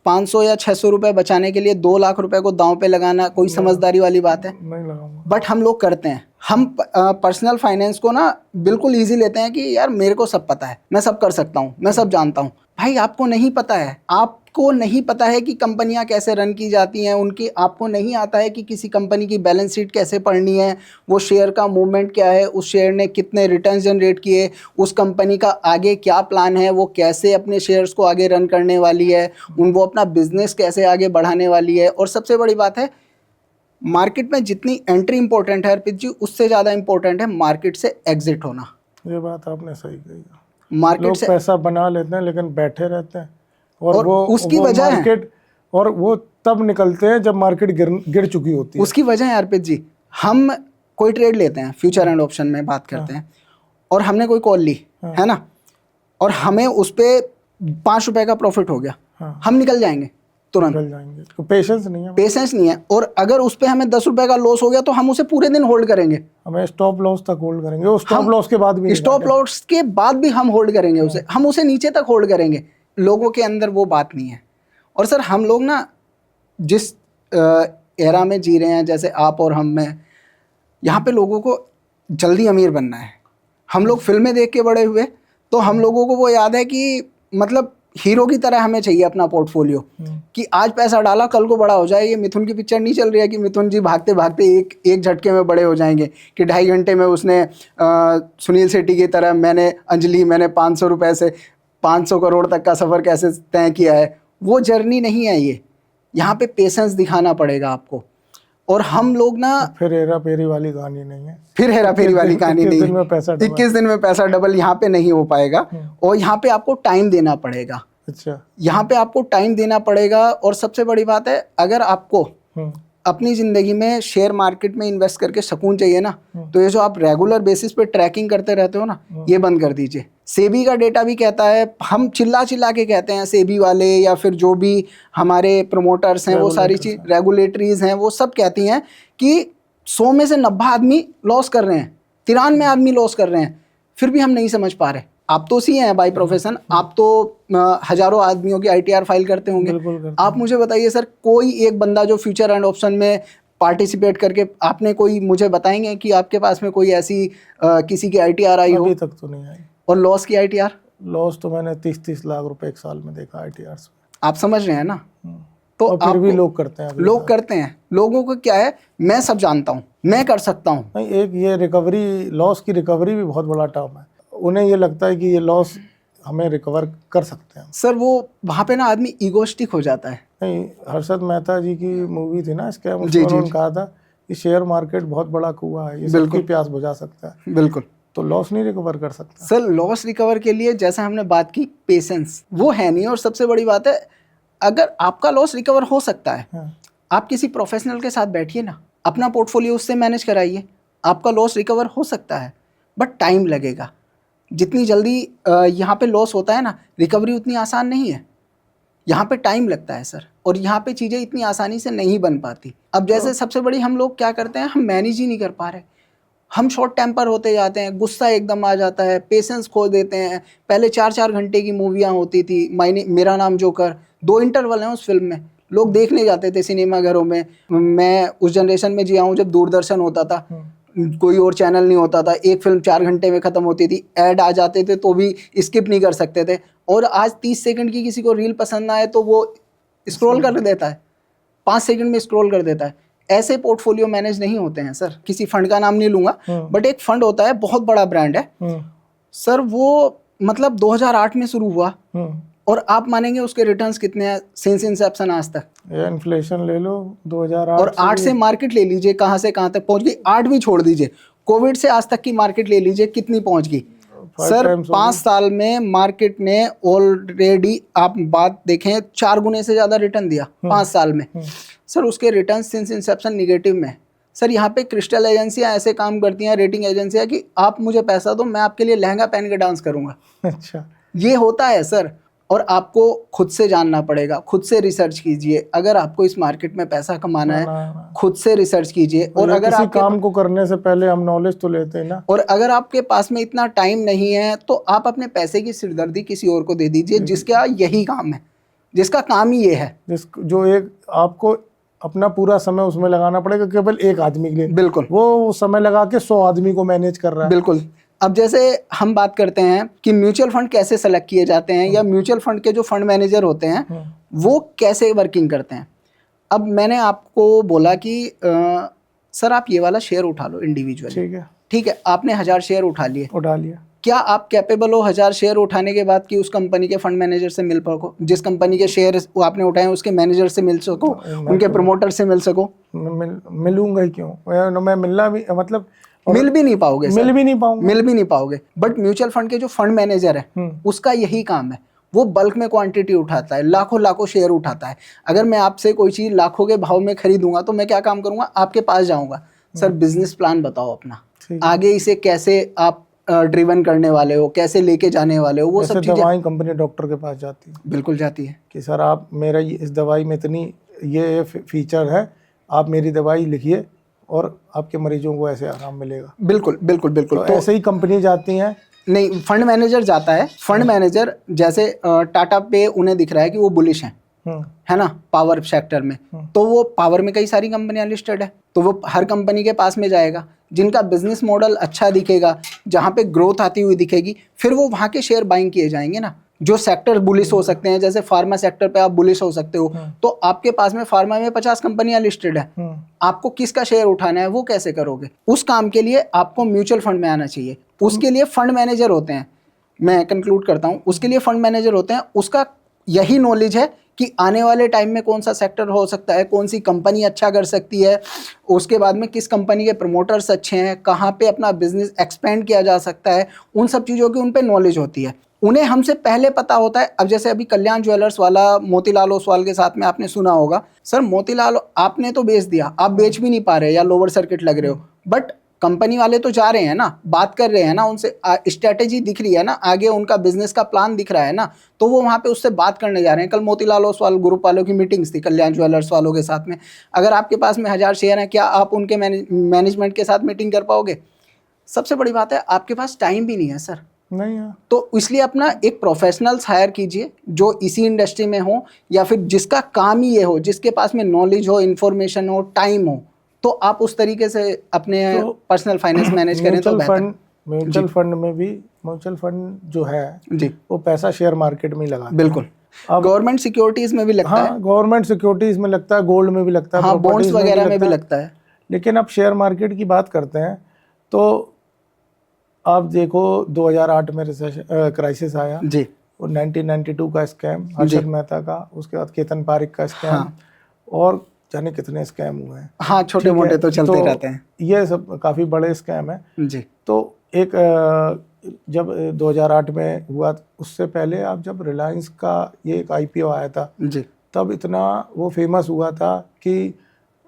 500 या 600 रुपए बचाने के लिए 2 लाख रुपए को दांव पे लगाना कोई समझदारी वाली बात है? नहीं लगाऊंगा। बट हम लोग करते हैं। हम पर्सनल फाइनेंस को ना बिल्कुल इजी लेते हैं कि यार मेरे को सब पता है, मैं सब कर सकता हूँ, मैं सब जानता हूँ। भाई आपको नहीं पता है, आपको नहीं पता है कि कंपनियां कैसे रन की जाती हैं उनकी, आपको नहीं आता है कि किसी कंपनी की बैलेंस शीट कैसे पढ़नी है, वो शेयर का मूवमेंट क्या है, उस शेयर ने कितने रिटर्न जनरेट किए, उस कंपनी का आगे क्या प्लान है, वो कैसे अपने शेयर्स को आगे रन करने वाली है, वो अपना बिजनेस कैसे आगे बढ़ाने वाली है। और सबसे बड़ी बात है, मार्केट में जितनी एंट्री इंपॉर्टेंट है अर्पित जी, उससे ज़्यादा इंपॉर्टेंट है मार्केट से एग्जिट होना। ये बात आपने सही कही। मार्केट लोग से पैसा बना लेते हैं लेकिन बैठे रहते हैं, और वो उसकी वजह है, मार्केट, और वो तब निकलते हैं जब मार्केट गिर चुकी होती है। उसकी वजह है अर्पित जी। हम कोई ट्रेड लेते हैं, फ्यूचर एंड ऑप्शन में बात करते हैं, और हमने कोई कॉल ली है ना, और हमें उस पर 5 रुपए का प्रॉफिट हो गया, हम निकल जाएंगे तुरंत, निकल जाएंगे। तो पेशेंस नहीं है, पेशेंस नहीं है। और अगर उस पे हमें 10 रुपए का लॉस हो गया तो हम उसे पूरे दिन होल्ड करेंगे, हमें स्टॉप लॉस तक होल्ड करेंगे, वो स्टॉप लॉस के बाद भी स्टॉप लॉस के बाद भी हम होल्ड करेंगे उसे, हम उसे नीचे तक होल्ड करेंगे। लोगों के अंदर वो बात नहीं है। और सर हम लोग ना जिस एरा में जी रहे हैं, जैसे आप और हम में, यहाँ पे लोगों को जल्दी अमीर बनना है। हम लोग फिल्में देख के बड़े हुए, तो हम लोगों को वो याद है कि मतलब हीरो की तरह हमें चाहिए अपना पोर्टफोलियो, कि आज पैसा डाला कल को बड़ा हो जाए। ये मिथुन की पिक्चर नहीं चल रही है कि मिथुन जी भागते भागते एक झटके में बड़े हो जाएंगे, कि 2.5 घंटे में उसने सुनील शेट्टी की तरह मैंने 500 रुपए से 500 करोड़ तक का सफ़र कैसे तय किया है। वो जर्नी नहीं है ये, यहाँ पे पेशेंस दिखाना पड़ेगा आपको। और हम लोग ना फिर हेरा फेरी वाली कहानी नहीं है, फिर हेरा फेरी वाली कहानी नहीं, 21 दिन में पैसा डबल। 21 दिन में पैसा डबल यहाँ पे नहीं हो पाएगा। और यहाँ पे आपको टाइम देना पड़ेगा। अच्छा, यहाँ पे आपको टाइम देना पड़ेगा। और सबसे बड़ी बात है, अगर आपको अपनी ज़िंदगी में शेयर मार्केट में इन्वेस्ट करके सुकून चाहिए ना, तो ये जो आप रेगुलर बेसिस पे ट्रैकिंग करते रहते हो ना, ये बंद कर दीजिए। सेबी का डेटा भी कहता है, हम चिल्ला चिल्ला के कहते हैं, सेबी वाले या फिर जो भी हमारे प्रमोटर्स हैं, वो सारी चीज़ रेगुलेटरीज हैं, वो सब कहती हैं कि 100 में से 90 आदमी लॉस कर रहे हैं, 93 आदमी लॉस कर रहे हैं, फिर भी हम नहीं समझ पा रहे। आप तो सी हैं बाय प्रोफेशन, आप तो हजारों आदमियों की ITR फाइल करते होंगे। आप मुझे बताइए सर, कोई एक बंदा जो फ्यूचर एंड ऑप्शन में पार्टिसिपेट करके, आपने कोई मुझे बताएंगे कि आपके पास में कोई ऐसी किसी की ITR आई हो? अभी तक तो नहीं आई। और लॉस की ITR? लॉस तो मैंने 30-30 लाख रुपए एक साल में देखा ITR से। आप समझ रहे हैं ना? तो फिर भी लोग करते हैं, लोग करते हैं। लोगों को क्या है, मैं सब जानता हूँ, मैं कर सकता हूँ। नहीं, एक ये रिकवरी, लॉस की रिकवरी भी बहुत बड़ा टर्म है। उन्हें ये लगता है कि ये लॉस हमें रिकवर कर सकते हैं। सर वो वहाँ पे ना आदमी ईगोस्टिक हो जाता है। नहीं, हर्षद मेहता जी की मूवी थी ना स्कैम, उन्होंने कहा था कि शेयर मार्केट बहुत बड़ा कुआं है, ये सबकी प्यास बुझा सकता है। बिल्कुल। तो लॉस नहीं रिकवर कर सकता? सर लॉस रिकवर के लिए जैसा हमने बात की, पेशेंस वो है नहीं। और सबसे बड़ी बात है, अगर आपका लॉस रिकवर हो सकता है, हाँ। आप किसी प्रोफेशनल के साथ बैठिए ना, अपना पोर्टफोलियो उससे मैनेज कराइए, आपका लॉस रिकवर हो सकता है, बट टाइम लगेगा। जितनी जल्दी यहाँ पे लॉस होता है ना, रिकवरी उतनी आसान नहीं है। यहाँ पे टाइम लगता है सर, और यहाँ पे चीज़ें इतनी आसानी से नहीं बन पाती। अब जैसे सबसे बड़ी हम लोग क्या करते हैं, हम मैनेज ही नहीं कर पा रहे, हम शॉर्ट टेम्पर होते जाते हैं, गुस्सा एकदम आ जाता है, पेशेंस खो देते हैं। पहले 4-4 घंटे की मूवियाँ होती थी, मेरा नाम जोकर, 2 इंटरवल हैं उस फिल्म में, लोग देखने जाते थे सिनेमा घरों में। मैं उस जनरेशन में जिया हूँ जब दूरदर्शन होता था, कोई और चैनल नहीं होता था, एक फिल्म 4 घंटे में ख़त्म होती थी, ऐड आ जाते थे तो भी स्किप नहीं कर सकते थे। और आज 30 सेकंड की किसी को रील पसंद ना आए तो वो स्क्रॉल कर देता है, 5 सेकंड में स्क्रॉल कर देता है। ऐसे पोर्टफोलियो मैनेज नहीं होते हैं सर। किसी फंड का नाम नहीं लूंगा, बट एक फंड होता है, बहुत बड़ा ब्रांड है सर, वो मतलब 2008 में शुरू हुआ, और आप मानेंगे उसके रिटर्न्स कितने हैं सिंस इंसेप्शन आज तक। ये इन्फ्लेशन ले लो 2008 और 8 से मार्केट ले लीजिए, कहाँ से कहाँ तक पहुंच गई। 8 भी छोड़ दीजिए, कोविड से आज तक की मार्केट ले लीजिए, कितनी पहुंच गई सर। 5 साल में मार्केट ने ऑलरेडी, आप बात देखें, 4 गुने से ज्यादा रिटर्न दिया 5 साल में सर। उसके रिटर्न सिंस इंसेप्शन निगेटिव में सर। यहाँ पे क्रिस्टल एजेंसियां ऐसे काम करती हैं, रेटिंग एजेंसियां, कि आप मुझे पैसा दो, मैं आपके लिए लहंगा पहन के डांस करूंगा। अच्छा, ये होता है सर। और आपको खुद से जानना पड़ेगा, खुद से रिसर्च कीजिए। अगर आपको इस मार्केट में पैसा कमाना है, खुद से रिसर्च कीजिए। और अगर किसी काम को करने से पहले हम नॉलेज तो लेते हैं ना। और अगर आपके पास में इतना टाइम नहीं है, तो आप अपने पैसे की सिरदर्दी किसी और को दे दीजिए, जिसका यही काम है, जिसका काम ही ये है। जो एक आपको अपना पूरा समय उसमें लगाना पड़ेगा, केवल एक आदमी के लिए। बिल्कुल। वो समय लगा के 100 आदमी को मैनेज कर रहा है। बिल्कुल। अब जैसे हम बात करते हैं कि म्यूचुअल फंड कैसे सेलेक्ट किए जाते हैं, या म्यूचुअल फंड के जो फंड मैनेजर होते हैं वो कैसे वर्किंग करते हैं। अब मैंने आपको बोला कि सर आप ये वाला शेयर उठा लो इंडिविजुअली, ठीक है, आपने 1000 शेयर उठा लिया। क्या आप कैपेबल हो 1000 शेयर उठाने के बाद कि उस कंपनी के फंड मैनेजर से मिल सको, जिस कंपनी के शेयर आपने उठाए हैं उसके मैनेजर से मिल सको, उनके प्रमोटर से मिल सको? मिलूंगा ही क्यों, मैं मिलना भी मतलब मिल भी नहीं पाओगे, मिल भी नहीं पाऊंगा। बट म्यूचुअल फंड के जो फंड मैनेजर है उसका यही काम है, वो बल्क में क्वांटिटी उठाता है, लाखों शेयर उठाता है। अगर मैं आपसे कोई चीज लाखों के भाव में खरीदूंगा तो मैं क्या काम करूंगा, आपके पास जाऊंगा, सर बिजनेस प्लान बताओ अपना, आगे इसे कैसे आप ड्रिवन करने वाले हो, कैसे लेके जाने वाले हो, वो सब चीजें। दवाई कंपनी डॉक्टर के पास जाती है, बिल्कुल जाती है, कि सर आप मेरा इस दवाई में इतनी ये फीचर है, आप मेरी दवाई लिखिए और आपके मरीजों को ऐसे आराम मिलेगा। बिल्कुल बिल्कुल बिल्कुल। तो ऐसे ही कंपनी जाती हैं। नहीं, फंड मैनेजर जाता है। फंड मैनेजर जैसे टाटा पे उन्हें दिख रहा है कि वो बुलिश हैं, है ना, पावर सेक्टर में, तो वो पावर में कई सारी कंपनियां लिस्टेड है, तो वो हर कंपनी के पास में जाएगा जिनका बिजनेस मॉडल अच्छा दिखेगा, जहां पे ग्रोथ आती हुई दिखेगी, फिर वो वहां के शेयर बाइंग किए जाएंगे ना। जो सेक्टर बुलिश हो सकते हैं, जैसे फार्मा सेक्टर पे आप बुलिश हो सकते हो, तो आपके पास में फार्मा में 50 कंपनियां लिस्टेड है, आपको किसका शेयर उठाना है वो कैसे करोगे? उस काम के लिए आपको म्यूचुअल फंड में आना चाहिए। उसके लिए फंड मैनेजर होते हैं, मैं कंक्लूड करता हूं, उसके लिए फंड मैनेजर होते हैं। उसका यही नॉलेज है कि आने वाले टाइम में कौन सा सेक्टर हो सकता है, कौन सी कंपनी अच्छा कर सकती है, उसके बाद में किस कंपनी के प्रमोटर्स अच्छे हैं, कहाँ पे अपना बिजनेस एक्सपेंड किया जा सकता है, उन सब चीज़ों की उन पे नॉलेज होती है, उन्हें हमसे पहले पता होता है। अब जैसे अभी कल्याण ज्वेलर्स वाला मोतीलाल ओसवाल के साथ में आपने सुना होगा, सर मोतीलाल आपने तो बेच दिया, आप बेच भी नहीं पा रहे या लोअर सर्किट लग रहे हो, बट कंपनी वाले तो जा रहे हैं ना, बात कर रहे हैं ना उनसे, स्ट्रेटेजी दिख रही है ना, आगे उनका बिजनेस का प्लान दिख रहा है ना, तो वो वहाँ पे उससे बात करने जा रहे हैं। कल मोतीलाल ओसवाल ग्रुप वालों की मीटिंग्स थी कल्याण ज्वेलर्स वालों के साथ में। अगर आपके पास में 1000 शेयर हैं, क्या आप उनके मैनेजमेंट के साथ मीटिंग कर पाओगे? सबसे बड़ी बात है आपके पास टाइम भी नहीं है सर, नहीं है। तो इसलिए अपना एक प्रोफेशनल्स हायर कीजिए जो इसी इंडस्ट्री में हो, या फिर जिसका काम ही ये हो, जिसके पास में नॉलेज हो, इन्फॉर्मेशन हो, टाइम हो, तो आप उस तरीके से अपने पर्सनल फाइनेंस मैनेज करें तो बेहतर। म्यूचुअल फंड में भी, म्यूचुअल फंड जो है जी, वो पैसा शेयर मार्केट में ही लगाता है। बिल्कुल। अब गवर्नमेंट सिक्योरिटीज में भी लगता है, गवर्नमेंट सिक्योरिटीज में लगता है, गोल्ड में भी लगता है, बॉन्ड्स वगैरह में भी लगता है। लेकिन अब शेयर मार्केट की बात करते हैं तो आप देखो 2008 में क्राइसिस आया जी, वो 1992 का स्कैम, हर्षद मेहता का, उसके बाद केतन पारिक का स्कैम, और जाने कितने स्कैम हुए हैं। हाँ, छोटे मोटे तो चलते रहते हैं, ये सब काफी बड़े स्कैम है जी। तो एक जब 2008 में हुआ, उससे पहले आप जब रिलायंस का ये एक IPO आया था जी तब इतना वो फेमस हुआ था कि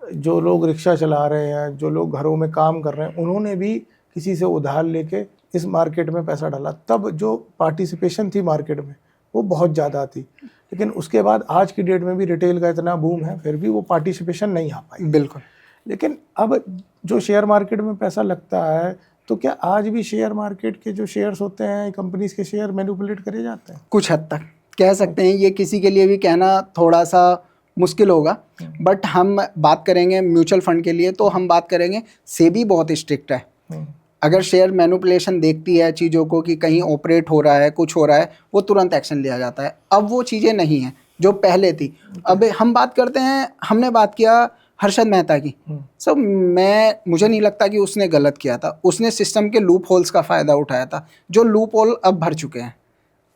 जो लोग रिक्शा चला रहे हैं, जो लोग घरों में काम कर रहे हैं, उन्होंने भी किसी से उधार लेके इस मार्केट में पैसा डाला। तब जो पार्टिसिपेशन थी मार्केट में वो बहुत ज़्यादा थी, लेकिन उसके बाद आज की डेट में भी रिटेल का इतना बूम है, फिर भी वो पार्टिसिपेशन नहीं आ पाई। बिल्कुल। लेकिन अब जो शेयर मार्केट में पैसा लगता है, तो क्या आज भी शेयर मार्केट के जो शेयर्स होते हैं, कंपनीज के शेयर मैनिपुलेट करे जाते हैं? कुछ हद तक कह सकते हैं, ये किसी के लिए भी कहना थोड़ा सा मुश्किल होगा, बट हम बात करेंगे म्यूचुअल फंड के लिए तो हम बात करेंगे सेबी बहुत स्ट्रिक्ट है। अगर शेयर मैनिपुलेशन देखती है चीज़ों को कि कहीं ऑपरेट हो रहा है, कुछ हो रहा है, वो तुरंत एक्शन लिया जाता है। अब वो चीज़ें नहीं हैं जो पहले थी। अब हम बात करते हैं, हमने बात किया हर्षद मेहता की। सब मुझे नहीं लगता कि उसने गलत किया था, उसने सिस्टम के लूप होल्स का फ़ायदा उठाया था, जो लूप होल अब भर चुके हैं,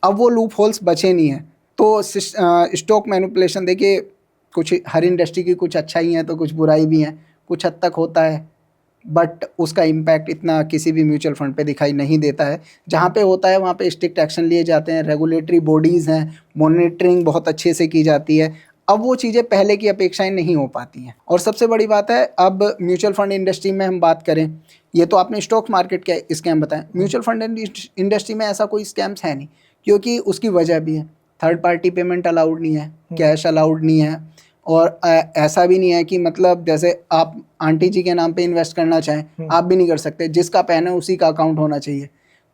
अब वो लूप होल्स बचे नहीं हैं। तो स्टॉक मैनिपुलेशन देखिए, कुछ हर इंडस्ट्री की कुछ अच्छाई हैं तो कुछ बुराई भी हैं, कुछ हद तक होता है, बट उसका इम्पैक्ट इतना किसी भी म्यूचुअल फंड पे दिखाई नहीं देता है। जहाँ पे होता है वहाँ पे स्ट्रिक्ट एक्शन लिए जाते हैं, रेगुलेटरी बॉडीज़ हैं, मॉनिटरिंग बहुत अच्छे से की जाती है। अब वो चीज़ें पहले की अपेक्षाएं नहीं हो पाती हैं। और सबसे बड़ी बात है, अब म्यूचुअल फंड इंडस्ट्री में हम बात करें, ये तो आपने स्टॉक मार्केट के स्कैम बताएं, म्यूचुअल फंड इंडस्ट्री में ऐसा कोई स्कैम्स है नहीं, क्योंकि उसकी वजह भी है, थर्ड पार्टी पेमेंट अलाउड नहीं है, कैश अलाउड नहीं है, और ऐसा भी नहीं है कि मतलब जैसे आप आंटी जी के नाम पे इन्वेस्ट करना चाहें आप भी नहीं कर सकते, जिसका पैन है उसी का अकाउंट होना चाहिए।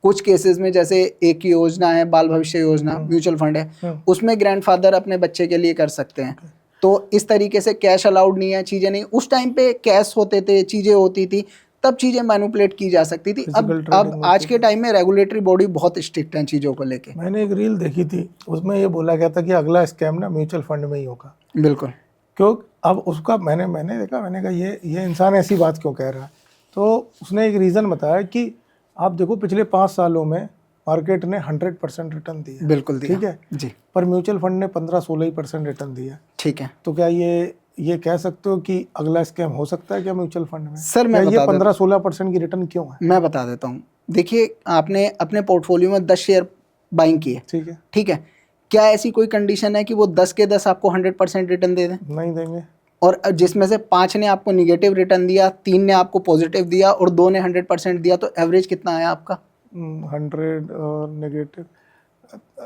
कुछ केसेस में जैसे एक योजना है बाल भविष्य योजना, म्यूचुअल फंड है, उसमें ग्रैंडफादर अपने बच्चे के लिए कर सकते हैं। तो इस तरीके से कैश अलाउड नहीं है, चीज़ें नहीं, उस टाइम पे कैश होते थे, चीज़ें होती थी, तब चीज़ें मैनिपुलेट की जा सकती थी। अब आज के टाइम में रेगुलेटरी बॉडी बहुत स्ट्रिक्ट हैं चीज़ों को लेके। मैंने एक रील देखी थी, उसमें ये बोला गया था कि अगला स्कैम ना म्यूचुअल फंड में ही होगा। बिल्कुल। क्यों? अब उसका मैंने देखा, मैंने कहा ये इंसान ऐसी बात क्यों कह रहा है। तो उसने एक रीज़न बताया कि आप देखो पिछले 5 सालों में मार्केट ने 100% रिटर्न दिया। बिल्कुल दिया। ठीक है जी। पर म्यूचुअल फंड ने 15-16% रिटर्न दिया। ठीक है। तो क्या ये कह सकते हो कि अगला स्कैम हो सकता है क्या म्यूचुअल फंड में? सर मैं ये 15-16% की रिटर्न क्यों है? मैं बता देता हूँ। देखिए, आपने अपने पोर्टफोलियो में 10 शेयर बाइंग किए, ठीक है, ठीक है, क्या ऐसी कोई कंडीशन है कि वो 10 के 10 आपको 100% रिटर्न दे दें? नहीं देंगे। और जिसमें से 5 ने आपको निगेटिव रिटर्न दिया, 3 ने आपको पॉजिटिव दिया और 2 ने 100% दिया, तो एवरेज कितना आया आपका? 100 और नेगेटिव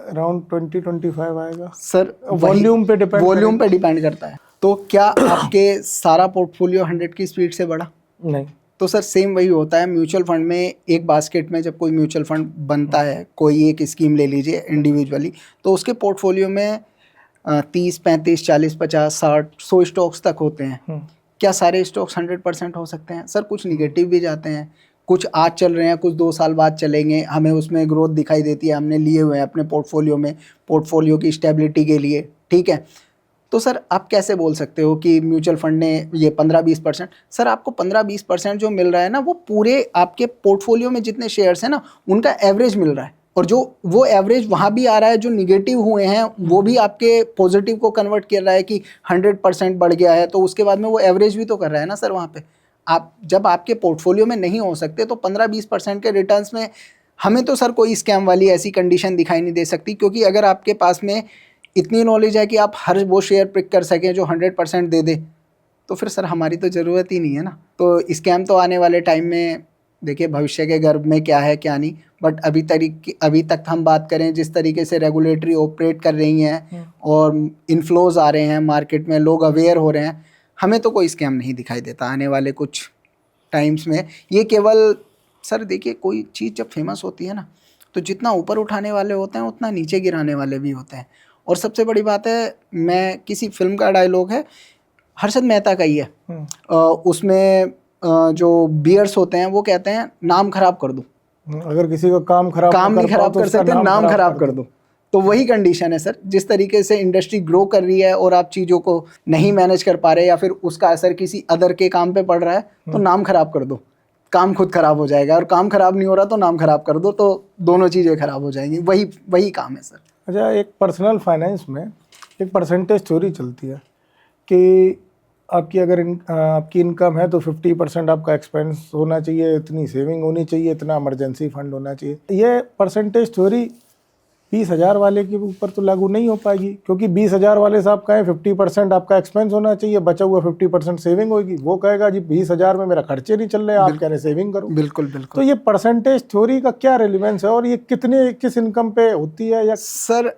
अराउंड 20-25 आएगा। सर वॉल्यूम पे डिपेंड करता है। तो क्या आपके सारा पोर्टफोलियो 100 की स्पीड से बढ़ा? नहीं। तो सर सेम वही होता है म्यूचुअल फंड में। एक बास्केट में जब कोई म्यूचुअल फंड बनता है, कोई एक स्कीम ले लीजिए इंडिविजुअली, तो उसके पोर्टफोलियो में 30, 35, 40, 50, 60, 100 स्टॉक्स तक होते हैं। क्या सारे स्टॉक्स 100% हो सकते हैं? सर कुछ निगेटिव भी जाते हैं, कुछ आज चल रहे हैं, कुछ 2 साल बाद चलेंगे, हमें उसमें ग्रोथ दिखाई देती है, हमने लिए हुए हैं अपने पोर्टफोलियो में, पोर्टफोलियो की स्टेबिलिटी के लिए, ठीक है। तो सर आप कैसे बोल सकते हो कि म्यूचुअल फंड ने ये 15-20%? सर आपको 15-20% जो मिल रहा है ना, वो पूरे आपके पोर्टफोलियो में जितने शेयर्स हैं ना, उनका एवरेज मिल रहा है। और जो वो एवरेज वहाँ भी आ रहा है, जो निगेटिव हुए हैं वो भी आपके पॉजिटिव को कन्वर्ट कर रहा है कि 100% बढ़ गया है, तो उसके बाद में वो एवरेज भी तो कर रहा है ना सर वहाँ पे। आप जब आपके पोर्टफोलियो में नहीं हो सकते तो 15-20% के रिटर्न्स में हमें तो सर कोई स्कैम वाली ऐसी कंडीशन दिखाई नहीं दे सकती, क्योंकि अगर आपके पास में इतनी नॉलेज है कि आप हर वो शेयर पिक कर सकें जो 100% दे दे, तो फिर सर हमारी तो ज़रूरत ही नहीं है ना। तो स्कैम तो आने वाले टाइम में देखिए, भविष्य के गर्भ में क्या है क्या नहीं, बट अभी तक हम बात करें जिस तरीके से रेगुलेटरी ऑपरेट कर रही हैं और इन्फ्लोज आ रहे हैं मार्केट में, लोग अवेयर हो रहे हैं, हमें तो कोई स्कैम नहीं दिखाई देता आने वाले कुछ टाइम्स में। ये केवल सर देखिए, कोई चीज़ जब फेमस होती है ना, तो जितना ऊपर उठाने वाले होते हैं उतना नीचे गिराने वाले भी होते हैं। और सबसे बड़ी बात है, मैं किसी फिल्म का डायलॉग है, हर्षद मेहता का ही है, उसमें जो बियर्स होते हैं वो कहते हैं नाम खराब कर दो। अगर किसी का काम नहीं खराब कर सकते, नाम खराब कर दो। तो वही कंडीशन है सर, जिस तरीके से इंडस्ट्री ग्रो कर रही है और आप चीज़ों को नहीं मैनेज कर पा रहे या फिर उसका असर किसी अदर के काम पे पड़ रहा है, तो नाम खराब कर दो, काम खुद खराब हो जाएगा। और काम खराब नहीं हो रहा तो नाम खराब कर दो, तो दोनों चीज़ें खराब हो जाएंगी। वही काम है सर। अच्छा, एक पर्सनल फाइनेंस में एक परसेंटेज थ्योरी चलती है कि आपकी अगर आपकी इनकम है तो 50% आपका एक्सपेंस होना चाहिए, इतनी सेविंग होनी चाहिए, इतना इमरजेंसी फंड होना चाहिए। ये परसेंटेज थ्योरी 20,000 वाले के ऊपर तो लागू नहीं हो पाएगी, क्योंकि 20,000 वाले साहब कहें 50% आपका एक्सपेंस होना चाहिए, बचा हुआ 50% सेविंग होगी। वो कहेगा जी 20,000 में मेरा खर्चे नहीं चल रहे, आप कह रहे सेविंग करो। बिल्कुल तो बिल्कुल। ये परसेंटेज थ्योरी का क्या रेलिवेंस है और ये कितने किस इनकम पे होती है? या सर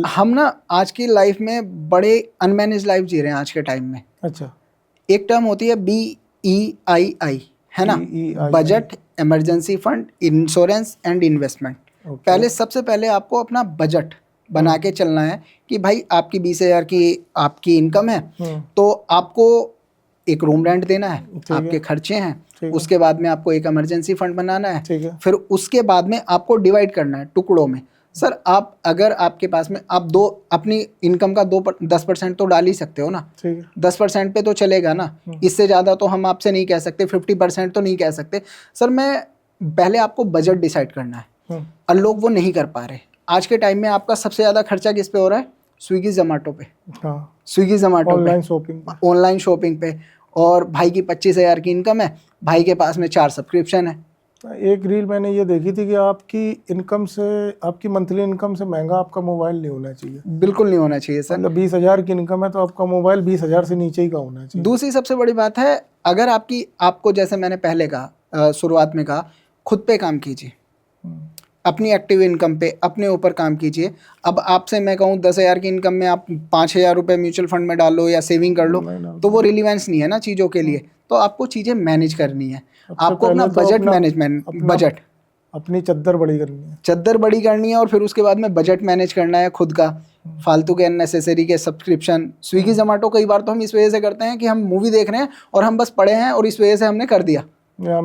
हम ना आज की लाइफ में बड़े अनमैनेज लाइफ जी रहे हैं आज के टाइम में। अच्छा, एक टर्म होती है BEII, है ना, BEII, budget, emergency fund, insurance and investment. पहले सबसे पहले आपको अपना बजट बना के चलना है कि भाई आपकी 20,000 की आपकी इनकम है, तो आपको एक रूम रेंट देना है, आपके खर्चे हैं, उसके बाद में आपको एक इमरजेंसी फंड बनाना है, फिर उसके बाद में आपको डिवाइड करना है टुकड़ों में। सर आप अगर आपके पास में आप दो अपनी इनकम का 10% तो डाल ही सकते हो ना, 10% पे तो चलेगा ना, इससे ज़्यादा तो हम आपसे नहीं कह सकते, 50% तो नहीं कह सकते। सर मैं पहले आपको बजट डिसाइड करना है और लोग वो नहीं कर पा रहे। आज के टाइम में आपका सबसे ज़्यादा खर्चा किस पे हो रहा है? स्विगी जोमेटो पे, स्विगी जोमेटो पे, ऑनलाइन शॉपिंग पे। और भाई की 25,000 की इनकम है, भाई के पास में 4 सब्सक्रिप्शन है। एक रील मैंने ये देखी थी कि आपकी इनकम से, आपकी मंथली इनकम से महंगा आपका मोबाइल नहीं होना चाहिए। बिल्कुल नहीं होना चाहिए सर। मतलब 20,000 की इनकम है तो आपका मोबाइल 20,000 से नीचे ही का होना चाहिए। दूसरी सबसे बड़ी बात है, अगर आपको जैसे मैंने पहले कहा, शुरुआत में कहा, खुद पे काम कीजिए, अपनी एक्टिव इनकम पे अपने ऊपर काम कीजिए। अब आपसे मैं कहूँ 10,000 की इनकम में आप 5,000 रुपये म्यूचुअल फंड में डाल लो या सेविंग कर लो, तो वो रिलीवेंस नहीं है ना चीज़ों के लिए। तो आपको चीज़ें मैनेज करनी है, आपको अपना बजट मैनेजमेंट, बजट, अपनी चद्दर बड़ी करनी है, चद्दर बड़ी करनी है, और फिर उसके बाद में बजट मैनेज करना है खुद का। फालतू के अननेसेसरी के सब्सक्रिप्शन, स्विगी जोमेटो कई बार तो हम इस वजह से करते हैं कि हम मूवी देख रहे हैं और हम बस पढ़े हैं और इस वजह से हमने कर दिया, हम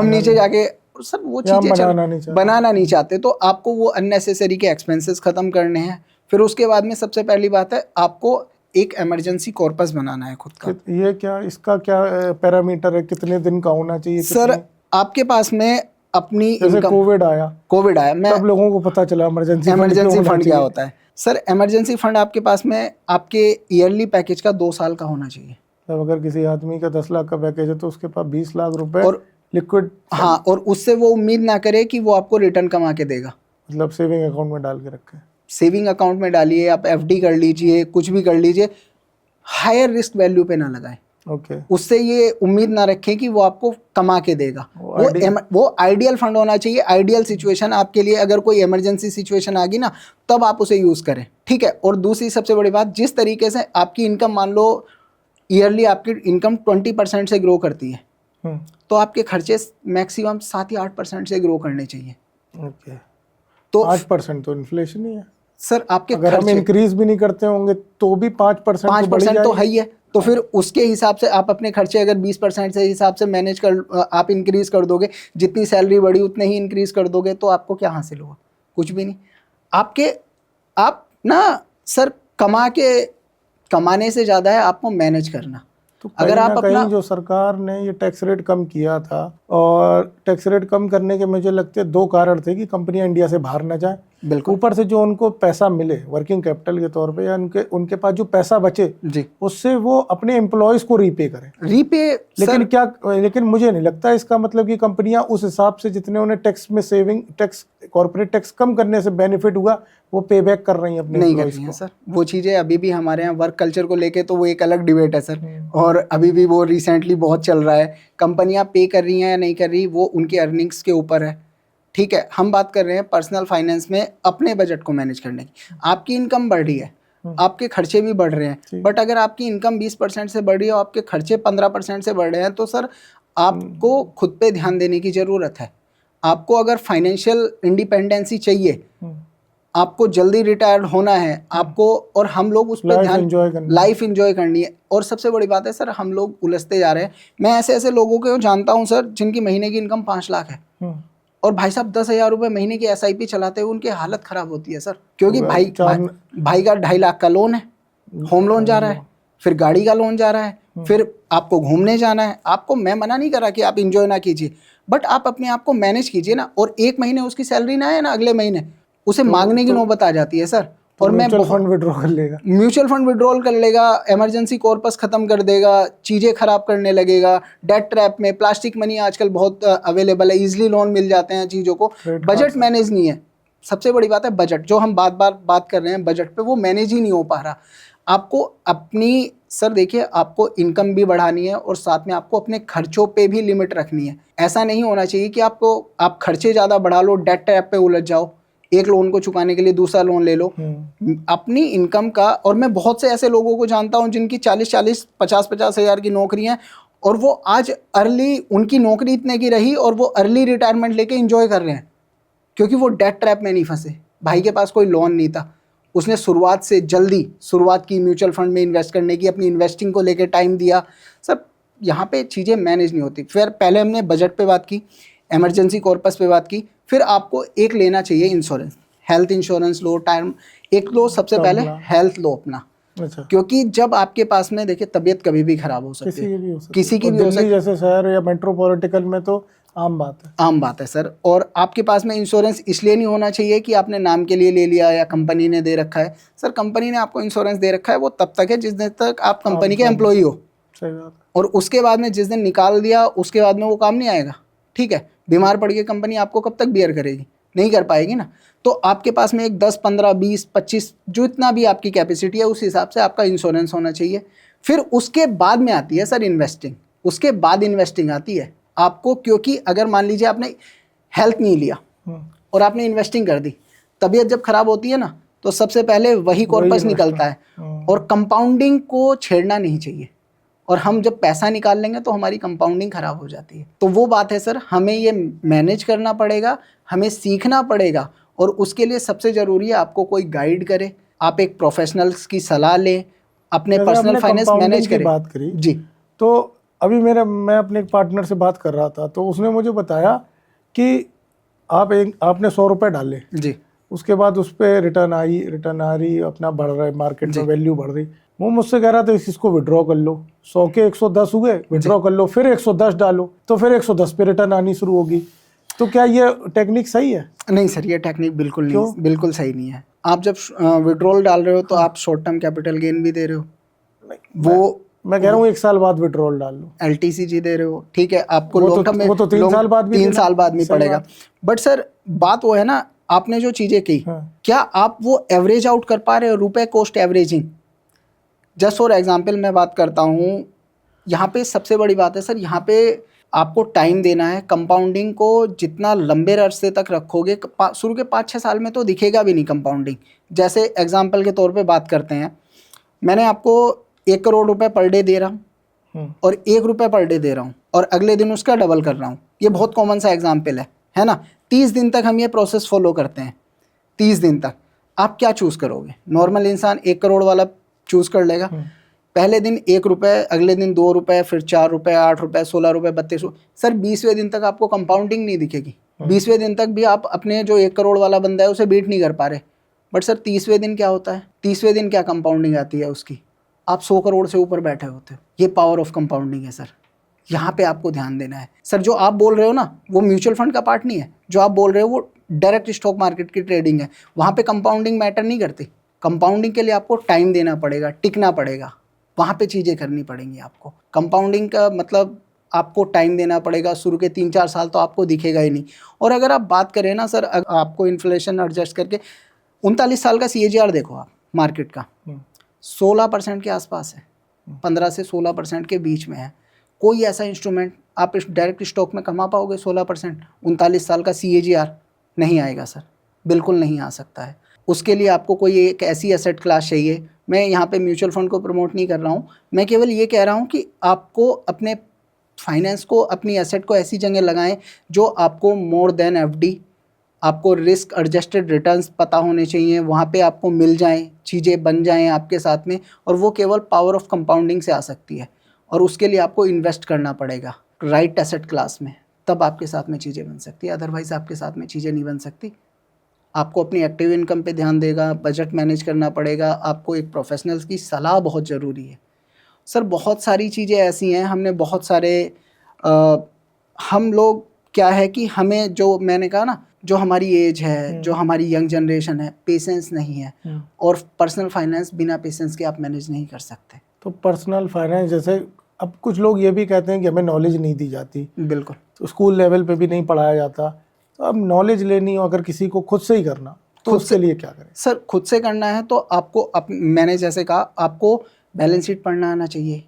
नीचे जाके सर वो चीज़ें बनाना नहीं चाहते। तो आपको वो अननेसेसरी के एक्सपेंसेस ख़त्म करने हैं। फिर उसके बाद में सबसे पहली बात है, आपको एक इमरजेंसी कॉर्पस बनाना है खुद का। ये क्या, इसका क्या पैरामीटर है, कितने दिन का होना चाहिए? सर आपके पास में अपनी जैसे कोविड आया, मैं तब लोगों को पता चला इमरजेंसी फंड क्या होता है। सर इमरजेंसी फंड आपके पास में आपके ईयरली पैकेज का 2 साल का होना चाहिए। तब अगर किसी आदमी का 10 लाख का पैकेज है तो उसके पास 20 लाख रुपए और लिक्विड, हाँ, और उससे वो उम्मीद ना करे कि वो आपको रिटर्न कमा के देगा। मतलब सेविंग अकाउंट में डाल के रखे, सेविंग अकाउंट में डालिए, आप FD कर लीजिए, कुछ भी कर लीजिए, हायर रिस्क वैल्यू पे ना लगाएं। उससे ये उम्मीद ना रखें कि वो आपको कमा के देगा। वो आइडियल फंड होना चाहिए, आइडियल सिचुएशन आपके लिए। अगर कोई इमरजेंसी सिचुएशन आ गई ना, तब आप उसे यूज़ करें, ठीक है। और दूसरी सबसे बड़ी बात, जिस तरीके से आपकी इनकम, मान लो ईयरली आपकी इनकम 20% से ग्रो करती है, तो आपके खर्चे मैक्सिमम 7 या 8% से ग्रो करने चाहिए। तो 8% तो इन्फ्लेशन ही है सर। आपके अगर हम इंक्रीज भी नहीं करते होंगे तो भी 5% तो है ही है। तो फिर उसके हिसाब से आप अपने खर्चे अगर 20% से हिसाब से मैनेज कर, आप इंक्रीज कर दोगे, जितनी सैलरी बढ़ी उतने ही इंक्रीज कर दोगे, तो आपको क्या हासिल होगा? कुछ भी नहीं। आप ना सर, कमाने से ज़्यादा है आपको मैनेज करना। तो अगर आप अपना, जो सरकार ने ये टैक्स रेट कम किया था, और टैक्स रेट कम करने के मुझे लगते हैं 2 कारण थे कि कंपनियां इंडिया से बाहर ना जाए, ऊपर से जो उनको पैसा मिले वर्किंग कैपिटल के तौर पे, या उनके पास जो पैसा बचे जी, उससे वो अपने एम्प्लॉयज को रीपे करें। लेकिन मुझे नहीं लगता इसका मतलब कि कंपनियां उस हिसाब से जितने उन्हें टैक्स में सेविंग, टैक्स, कॉर्पोरेट टैक्स कम करने से बेनिफिट हुआ, वो पे बैक कर रही हैं अपने नहीं कर रही हैं सर। वो चीज़ें अभी भी हमारे यहाँ वर्क कल्चर को लेके तो वो एक अलग डिबेट है सर, और अभी भी वो रिसेंटली बहुत चल रहा है। कंपनियां पे कर रही हैं या नहीं कर रही, वो उनके अर्निंग्स के ऊपर है, ठीक है। हम बात कर रहे हैं पर्सनल फाइनेंस में अपने बजट को मैनेज करने की। आपकी इनकम बढ़ रही है, आपके खर्चे भी बढ़ रहे हैं, बट अगर आपकी इनकम 20% से बढ़ रही है और आपके खर्चे 15% से बढ़ रहे हैं, तो सर आपको खुद पे ध्यान देने की ज़रूरत है। आपको अगर फाइनेंशियल इंडिपेंडेंसी चाहिए, आपको जल्दी रिटायर्ड होना है आपको, और हम लोग उस पर ध्यान, लाइफ एंजॉय करनी है। और सबसे बड़ी बात है सर, हम लोग उलझते जा रहे हैं। मैं ऐसे लोगों को जानता हूँ सर, जिनकी महीने की इनकम 5 लाख है, और भाई साहब 10,000 रुपये महीने की SIP चलाते हुए उनकी हालत खराब होती है सर, क्योंकि भाई का 2.5 लाख का लोन है, होम लोन जा रहा है, फिर गाड़ी का लोन जा रहा है, फिर आपको घूमने जाना है। आपको मैं मना नहीं कर रहा कि आप इंजॉय ना कीजिए, बट आप अपने आप को मैनेज कीजिए ना। और 1 महीने उसकी सैलरी ना आए ना, अगले महीने उसे मांगने की नौबत आ जाती है सर। और मैं म्यूचुअल फंड विड्रॉ कर लेगा। म्यूचुअल फंड विड्रॉल कर लेगा, इमरजेंसी कॉर्पस खत्म कर देगा, चीज़ें खराब करने लगेगा, डेट ट्रैप में, प्लास्टिक मनी आजकल बहुत अवेलेबल है, इजीली लोन मिल जाते हैं चीज़ों को, बजट मैनेज नहीं है। सबसे बड़ी बात है बजट, जो हम बात कर रहे हैं बजट पे, वो मैनेज ही नहीं हो पा रहा। आपको अपनी सर देखिए, आपको इनकम भी बढ़ानी है और साथ में आपको अपने खर्चों पे भी लिमिट रखनी है। ऐसा नहीं होना चाहिए कि आप खर्चे ज़्यादा बढ़ा लो, डेट ट्रैप पे उलझ जाओ, एक लोन को चुकाने के लिए दूसरा लोन ले लो। अपनी इनकम का, और मैं बहुत से ऐसे लोगों को जानता हूं जिनकी 40-40, 50-50 हज़ार की नौकरी है और वो आज अर्ली, उनकी नौकरी इतने की रही और वो अर्ली रिटायरमेंट लेके एंजॉय कर रहे हैं, क्योंकि वो डेट ट्रैप में नहीं फंसे। भाई के पास कोई लोन नहीं था, उसने शुरुआत से जल्दी शुरुआत की म्यूचुअल फंड में इन्वेस्ट करने की, अपनी इन्वेस्टिंग को लेकर टाइम दिया। सब यहाँ पे चीज़ें मैनेज नहीं होती। फिर पहले हमने बजट पे बात की, इमरजेंसी कॉर्पस पे बात की, फिर आपको एक लेना चाहिए इंश्योरेंस, हेल्थ इंश्योरेंस लो, टाइम एक लो, सबसे पहले हेल्थ लो अपना। अच्छा। क्योंकि जब आपके पास में देखिए तबीयत कभी भी खराब हो सकती है, किसी की भी हो सकती है, जैसे शहर या मेट्रोपॉलिटिकल में तो आम बात है सर। और आपके पास में इंश्योरेंस इसलिए नहीं होना चाहिए कि आपने नाम के लिए ले लिया या कंपनी ने दे रखा है। सर कंपनी ने आपको इंश्योरेंस दे रखा है, वो तब तक है जिस दिन तक आप कंपनी के एम्प्लॉई हो। सही बात है। और उसके बाद में जिस दिन निकाल दिया, उसके बाद में वो काम नहीं आएगा। ठीक है, बीमार पड़ गई कंपनी, आपको कब तक बियर करेगी? नहीं कर पाएगी ना। तो आपके पास में एक 10, 15, 20, 25 जो इतना भी आपकी कैपेसिटी है, उस हिसाब से आपका इंश्योरेंस होना चाहिए। फिर उसके बाद में आती है सर इन्वेस्टिंग, उसके बाद इन्वेस्टिंग आती है आपको। क्योंकि अगर मान लीजिए आपने हेल्थ नहीं लिया और आपने इन्वेस्टिंग कर दी, तबीयत जब खराब होती है ना, तो सबसे पहले वही कॉर्पस निकलता है। और कंपाउंडिंग को छेड़ना नहीं चाहिए, और हम जब पैसा निकाल लेंगे तो हमारी कंपाउंडिंग खराब हो जाती है। तो वो बात है सर, हमें ये मैनेज करना पड़ेगा, हमें सीखना पड़ेगा, और उसके लिए सबसे ज़रूरी है आपको कोई गाइड करे, आप एक प्रोफेशनल्स की सलाह लें, अपने पर्सनल फाइनेंस मैनेज करें। बात करी जी, तो अभी मैं अपने एक पार्टनर से बात कर रहा था, तो उसने मुझे बताया कि आपने 100 रुपये डाले जी, उसके बाद उस पर रिटर्न आ रही, अपना बढ़ रहा है, मार्केट में वैल्यू बढ़ रही। वो मुझसे कह रहा था इसको विड्रॉ कर लो, 100 के 110 हुए, विड्रॉ कर लो, फिर 110 डालो, तो फिर 110 पे रिटर्न आनी शुरू होगी। तो क्या ये टेक्निक सही है? नहीं सर, ये टेक्निक बिल्कुल नहीं, बिल्कुल सही नहीं है। आप जब विड्रॉल डाल रहे हो तो आप शॉर्ट टर्म कैपिटल गेन भी दे रहे हो। मैं कह रहा हूँ 1 साल बाद विड्रॉल डाल लो, LTCG दे रहे हो, ठीक है, आपको लॉन्ग टर्म में वो तो 3 साल बाद भी 3 साल बाद नहीं पड़ेगा। बट सर बात वो है ना, आपने जो चीज़ें की, क्या आप वो एवरेज आउट कर पा रहे हो? रुपए cost averaging, just for example मैं बात करता हूँ, यहाँ पे सबसे बड़ी बात है सर, यहाँ पे आपको टाइम देना है। कंपाउंडिंग को जितना लंबे अरसे तक रखोगे, शुरू के 5-6 साल में तो दिखेगा भी नहीं कंपाउंडिंग। जैसे एग्जांपल के तौर पे बात करते हैं, मैंने आपको 1 करोड़ रुपए पर डे दे रहा हूँ और 1 रुपये पर डे दे रहा हूँ और अगले दिन उसका डबल कर रहा हूँ। ये बहुत कॉमन सा एग्जाम्पल है ना। 30 दिन तक हम ये प्रोसेस फॉलो करते हैं। 30 दिन तक आप क्या चूज़ करोगे? नॉर्मल इंसान 1 करोड़ वाला चूज़ कर लेगा। पहले दिन 1 रुपये, अगले दिन 2 रुपये, फिर 4 रुपये, 8 रुपये, 16 रुपये, 32। सर 20वें दिन तक आपको कंपाउंडिंग नहीं दिखेगी। 20वें दिन तक भी आप अपने जो 1 करोड़ वाला बंदा है उसे बीट नहीं कर पा रहे। बट सर 30वें दिन क्या होता है? 30वें दिन क्या कंपाउंडिंग आती है उसकी? आप 100 करोड़ से ऊपर बैठे होते हो। ये पावर ऑफ कंपाउंडिंग है सर, यहाँ पे आपको ध्यान देना है। सर जो आप बोल रहे हो ना, वो म्यूचुअल फंड का पार्ट नहीं है। जो आप बोल रहे हो वो डायरेक्ट स्टॉक मार्केट की ट्रेडिंग है। वहाँ पे कंपाउंडिंग मैटर नहीं करती। कंपाउंडिंग के लिए आपको टाइम देना पड़ेगा, टिकना पड़ेगा, वहाँ पे चीज़ें करनी पड़ेंगी आपको। कंपाउंडिंग का मतलब आपको टाइम देना पड़ेगा। शुरू के 3-4 साल तो आपको दिखेगा ही नहीं। और अगर आप बात करें ना सर, आपको इन्फ्लेशन एडजस्ट करके 39 साल का CAGR देखो आप मार्केट का, 16% के आसपास है, 15 से 16% के बीच में है। कोई ऐसा इंस्ट्रूमेंट आप इस डायरेक्ट स्टॉक में कमा पाओगे 16%? 39 साल का CAGR नहीं आएगा सर, बिल्कुल नहीं आ सकता है। उसके लिए आपको कोई एक ऐसी एसेट क्लास चाहिए। मैं यहाँ पे म्यूचुअल फंड को प्रमोट नहीं कर रहा हूँ, मैं केवल ये कह रहा हूँ कि आपको अपने फाइनेंस को, अपनी एसेट को ऐसी जगह लगाएं जो आपको मोर देन FD, आपको रिस्क एडजस्टेड रिटर्न्स पता होने चाहिए। वहाँ पे आपको मिल जाएं, चीज़ें बन जाएं आपके साथ में, और वो केवल पावर ऑफ कंपाउंडिंग से आ सकती है। और उसके लिए आपको इन्वेस्ट करना पड़ेगा राइट एसेट क्लास में, तब आपके साथ में चीज़ें बन सकती है। अदरवाइज़ आपके साथ में चीज़ें नहीं बन सकती। आपको अपनी एक्टिव इनकम पे ध्यान देगा, बजट मैनेज करना पड़ेगा, आपको एक प्रोफेशनल्स की सलाह बहुत ज़रूरी है। सर बहुत सारी चीज़ें ऐसी हैं, हमने बहुत सारे हम लोग क्या है कि हमें, जो मैंने कहा ना, जो हमारी एज है, जो हमारी यंग जनरेशन है, पेशेंस नहीं है, और पर्सनल फाइनेंस बिना पेशेंस के आप मैनेज नहीं कर सकते। तो पर्सनल फाइनेंस जैसे अब कुछ लोग ये भी कहते हैं कि हमें नॉलेज नहीं दी जाती, बिल्कुल। तो स्कूल लेवल पे भी नहीं पढ़ाया जाता, तो अब नॉलेज लेनी हो अगर किसी को खुद से ही करना, तो खुद उसके लिए क्या करें? सर खुद से करना है तो आपको मैंने जैसे कहा, आपको बैलेंस शीट पढ़ना आना चाहिए,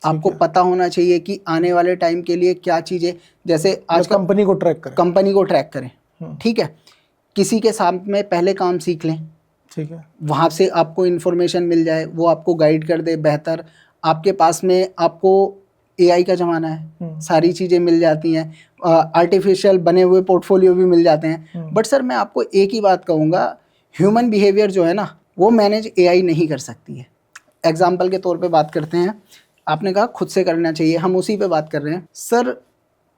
आपको पता होना चाहिए कि आने वाले टाइम के लिए क्या चीज़ें, जैसे आज कंपनी को ट्रैक करें, ठीक है, किसी के सामने पहले काम सीख लें, ठीक है, वहाँ से आपको इन्फॉर्मेशन मिल जाए, वो आपको गाइड कर दे बेहतर। आपके पास में आपको एआई का ज़माना है, सारी चीज़ें मिल जाती हैं, आर्टिफिशियल बने हुए पोर्टफोलियो भी मिल जाते हैं। बट सर मैं आपको एक ही बात कहूँगा, ह्यूमन बिहेवियर जो है ना, वो मैनेज एआई नहीं कर सकती है। एग्जाम्पल के तौर पे बात करते हैं, आपने कहा खुद से करना चाहिए, हम उसी पे बात कर रहे हैं। सर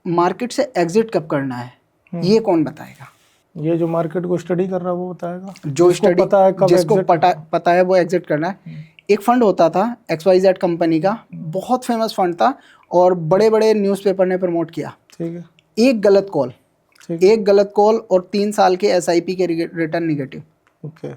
मार्केट से एग्जिट कब करना है, ये कौन बताएगा? ये जो मार्केट को स्टडी कर रहा है वो बताएगा, जो स्टडी पता है, जिसको पता है वो एग्जिट करना है। एक फंड होता था XYZ कंपनी का, बहुत फेमस फंड था और बड़े बड़े न्यूज़पेपर ने प्रमोट किया। ठीक है, एक गलत कॉल और 3 साल के SIP के रिटर्न निगेटिव। ओके।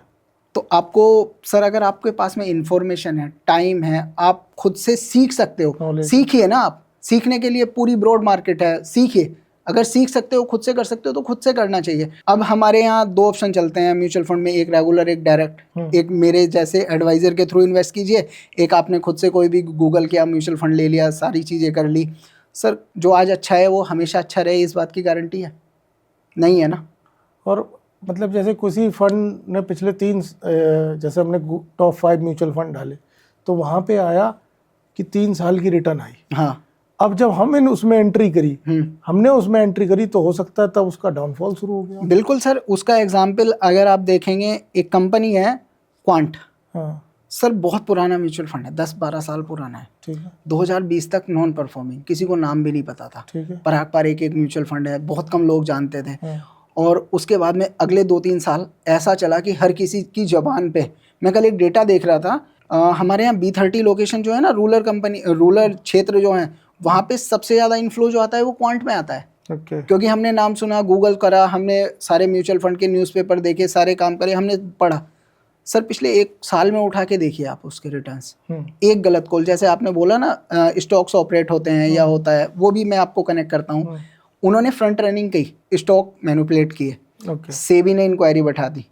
तो आपको सर, अगर आपके पास में इंफॉर्मेशन है, टाइम है, आप खुद से सीख सकते हो, सीखिए ना। आप सीखने के लिए पूरी ब्रॉड मार्केट है, सीखिए। अगर सीख सकते हो, खुद से कर सकते हो, तो खुद से करना चाहिए। अब हमारे यहाँ 2 ऑप्शन चलते हैं म्यूचुअल फंड में, एक रेगुलर, एक डायरेक्ट। एक मेरे जैसे एडवाइजर के थ्रू इन्वेस्ट कीजिए, एक आपने खुद से कोई भी गूगल किया, म्यूचुअल फंड ले लिया, सारी चीज़ें कर ली। सर जो आज अच्छा है वो हमेशा अच्छा रहे, इस बात की गारंटी है नहीं है ना। और मतलब जैसे किसी फंड ने पिछले 3 जैसे हमने टॉप 5 म्यूचुअल फंड डाले, तो वहाँ पे आया कि 3 साल की रिटर्न आई। हाँ, अब जब हम उसमें एंट्री करी, हमने उसमें एंट्री करी, तो हो सकता है तब उसका डाउनफॉल शुरू हो गया। बिल्कुल सर, उसका एग्जाम्पल अगर आप देखेंगे, एक कंपनी है क्वांट। हाँ सर बहुत पुराना म्यूचुअल फंड है, 10-12 साल पुराना है। ठीक है, 2020 तक नॉन परफॉर्मिंग, किसी को नाम भी नहीं पता था। ठीक है, पराग पार एक म्यूचुअल फंड है, बहुत कम लोग जानते थे। हाँ, और उसके बाद में अगले 2-3 साल ऐसा चला कि हर किसी की जबान पे, मैं कल एक डेटा देख रहा था, हमारे यहाँ B30 लोकेशन जो है ना, रूरल क्षेत्र जो है, वहाँ पे सबसे ज़्यादा इन्फ्लो जो आता है वो क्वांट में आता है। ओके, क्योंकि हमने नाम सुना, गूगल करा, हमने सारे म्यूचुअल फंड के न्यूज़पेपर देखे, सारे काम करे, हमने पढ़ा। सर पिछले 1 साल में उठा के देखिए आप उसके रिटर्न्स। एक गलत कॉल, जैसे आपने बोला ना, स्टॉक्स ऑपरेट होते हैं या होता है, वो भी मैं आपको कनेक्ट करता हूँ। उन्होंने फ्रंट रनिंग की, स्टॉक मैनिपुलेट किए, सेबी ने इंक्वायरी बैठा दी।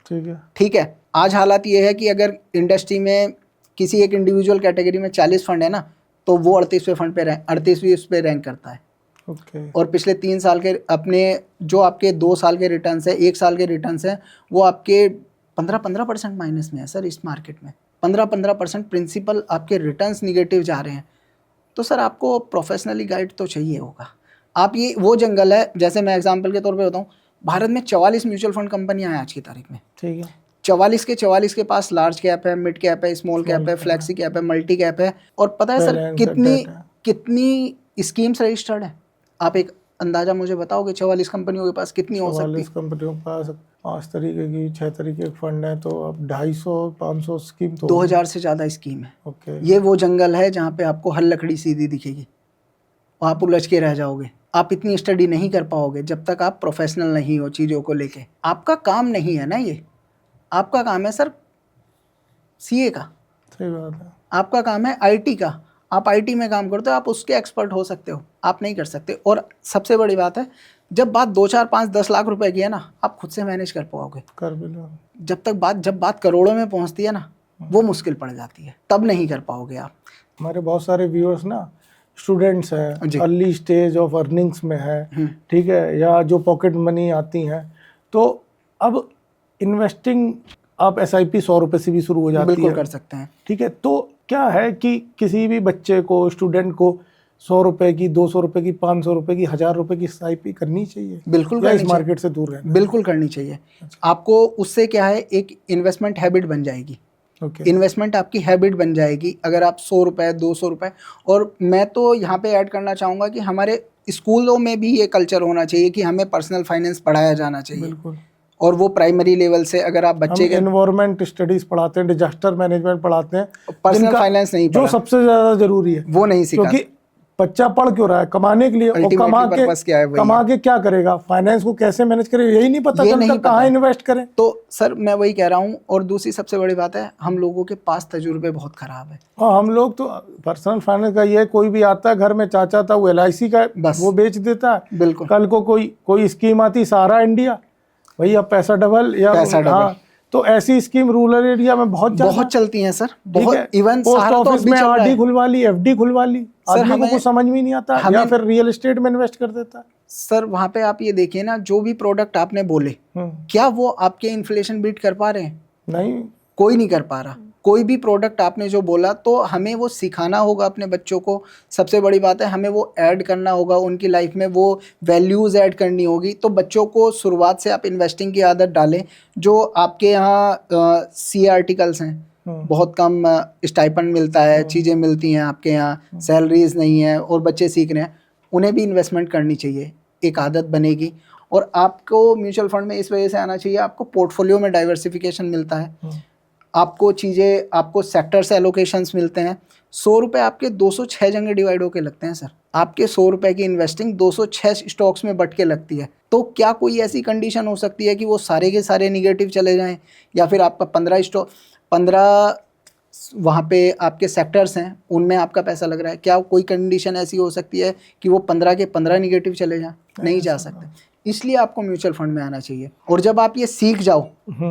ठीक है, आज हालात ये है कि अगर इंडस्ट्री में किसी एक इंडिविजुअल कैटेगरी में 40 फंड है ना, तो वो 38वें फंड पे 38वीं उस पे रैंक करता है। और पिछले 3 साल के अपने, जो आपके 2 साल के रिटर्न्स है, 1 साल के रिटर्न्स है, वो आपके 15% माइनस में है सर। इस मार्केट में 15% प्रिंसिपल आपके रिटर्न्स निगेटिव जा रहे हैं। तो सर आपको प्रोफेशनली गाइड तो चाहिए होगा। आप ये वो जंगल है, जैसे मैं एग्जांपल के तौर पे बताऊं, भारत में 44 म्यूचुअल फंड कंपनियां हैं आज की तारीख में। ठीक है, 44 के पास लार्ज कैप है, मिड कैप है, स्मॉल कैप है, फ्लैक्सी कैप है, मल्टी कैप है। और पता है सर कितनी स्कीम्स रजिस्टर्ड है? आप एक अंदाजा मुझे बताओगे 44 कंपनियों के पास कितनी हो सकती है? 44 कंपनियों के पास 5 तरीके की 6 तरीके के फंड है, तो अब 250-500 स्कीम, तो 2000 से ज़्यादा स्कीम है। ओके, ये वो जंगल है जहाँ पे आपको हर लकड़ी सीधी दिखेगी, आप उलझ के रह जाओगे। आप इतनी स्टडी नहीं कर पाओगे जब तक आप प्रोफेशनल नहीं हो चीज़ों को लेके। आपका काम नहीं है ना ये, आपका काम है सर CA का। सही बात है। आपका काम है IT का। आप IT में काम करते हो, आप उसके एक्सपर्ट हो सकते हो, आप नहीं कर सकते। और सबसे बड़ी बात है, जब बात 2, 4, 5, 10 लाख रुपए की है ना, आप खुद से मैनेज कर पाओगे। कर भी लो। जब बात करोड़ों में पहुंचती है ना, वो मुश्किल पड़ जाती है, तब नहीं कर पाओगे आप। हमारे बहुत सारे व्यूअर्स ना स्टूडेंट्स हैं, अर्ली स्टेज ऑफ अर्निंग्स में है, ठीक है, या जो पॉकेट मनी आती हैं, तो अब इन्वेस्टिंग आप SIP 100 रुपये से भी शुरू हो जाती है, बिल्कुल कर सकते हैं। ठीक है, तो क्या है कि किसी भी बच्चे को, स्टूडेंट को 100 रुपये की, 200 रुपये की, 500 रुपये की, 1000 रुपये की SIP करनी चाहिए? बिल्कुल या इस मार्केट से दूर रहना? बिल्कुल करनी चाहिए। आपको उससे क्या है, एक इन्वेस्टमेंट हैबिट बन जाएगी। इन्वेस्टमेंट आपकी हैबिट बन जाएगी अगर आप 100 रुपये, 200 रुपये। और मैं तो यहाँ पे ऐड करना चाहूँगा कि हमारे स्कूलों में भी ये कल्चर होना चाहिए कि हमें पर्सनल फाइनेंस पढ़ाया जाना चाहिए। बिल्कुल। और वो प्राइमरी लेवल से, अगर आप बच्चे के एनवायरमेंट स्टडीज पढ़ाते हैं, डिजास्टर मैनेजमेंट पढ़ाते हैं, पर्सनल फाइनेंस नहीं, जो सबसे ज़्यादा जरूरी है वो नहीं सिखाते। क्योंकि बच्चा पढ़ क्यों रहा है? कमाने के लिए। और Ultimately purpose क्या है? वही कमा है। के क्या करेगा? फाइनेंस को कैसे मैनेज करेगा यही नहीं पता ये चलता, नहीं पता कहाँ है। इन्वेस्ट करें। तो सर मैं वही कह रहा हूँ, और दूसरी सबसे बड़ी बात है, हम लोगों के पास तजुर्बे बहुत खराब है। और हम लोग तो पर्सनल फाइनेंस का ये, कोई भी आता है घर में, चाचा था वो LIC का बस। वो बेच देता है। बिल्कुल। कल को कोई स्कीम आती, सहारा इंडिया, भैया पैसा डबल या पैसा डबल। हाँ, तो ऐसी स्कीम रूरल एरिया में बहुत बहुत चलती हैं सर, ठीक बहुत। है। इवन पोस्ट सहारा तो ऑफिस अब भी में चल रहा RD है खुलवा ली, FD खुलवा ली, सर। आदमी को हमें कुछ समझ में नहीं आता, या फिर रियल एस्टेट में इन्वेस्ट कर देता है। सर वहाँ पे आप ये देखिए ना, जो भी प्रोडक्ट आपने बोले, क्या वो आपके इन्फ्लेशन बीट कर पा रहे हैं? नहीं, कोई नहीं कर पा रहा। कोई भी प्रोडक्ट आपने जो बोला, तो हमें वो सिखाना होगा अपने बच्चों को। सबसे बड़ी बात है, हमें वो ऐड करना होगा उनकी लाइफ में, वो वैल्यूज़ ऐड करनी होगी। तो बच्चों को शुरुआत से आप इन्वेस्टिंग की आदत डालें। जो आपके यहाँ सी आर्टिकल्स हैं, बहुत कम स्टाइपेंड मिलता है, चीज़ें मिलती हैं आपके यहाँ, सैलरीज नहीं है और बच्चे सीख रहे हैं, उन्हें भी इन्वेस्टमेंट करनी चाहिए, एक आदत बनेगी। और आपको म्यूचुअल फंड में इस वजह से आना चाहिए, आपको पोर्टफोलियो में डाइवर्सिफिकेशन मिलता है, आपको चीज़ें, आपको सेक्टर से एलोकेशंस मिलते हैं। 100 रुपये आपके 206 जगह डिवाइड होके लगते हैं सर। आपके 100 रुपये की इन्वेस्टिंग 206 स्टॉक्स में बट के लगती है। तो क्या कोई ऐसी कंडीशन हो सकती है कि वो सारे के सारे निगेटिव चले जाएं, या फिर आपका 15 वहाँ पे आपके सेक्टर्स हैं उनमें आपका पैसा लग रहा है, क्या कोई कंडीशन ऐसी हो सकती है कि वो 15 के 15 निगेटिव चले जाएं? नहीं जा सकते। इसलिए आपको म्यूचुअल फंड में आना चाहिए। और जब आप ये सीख जाओ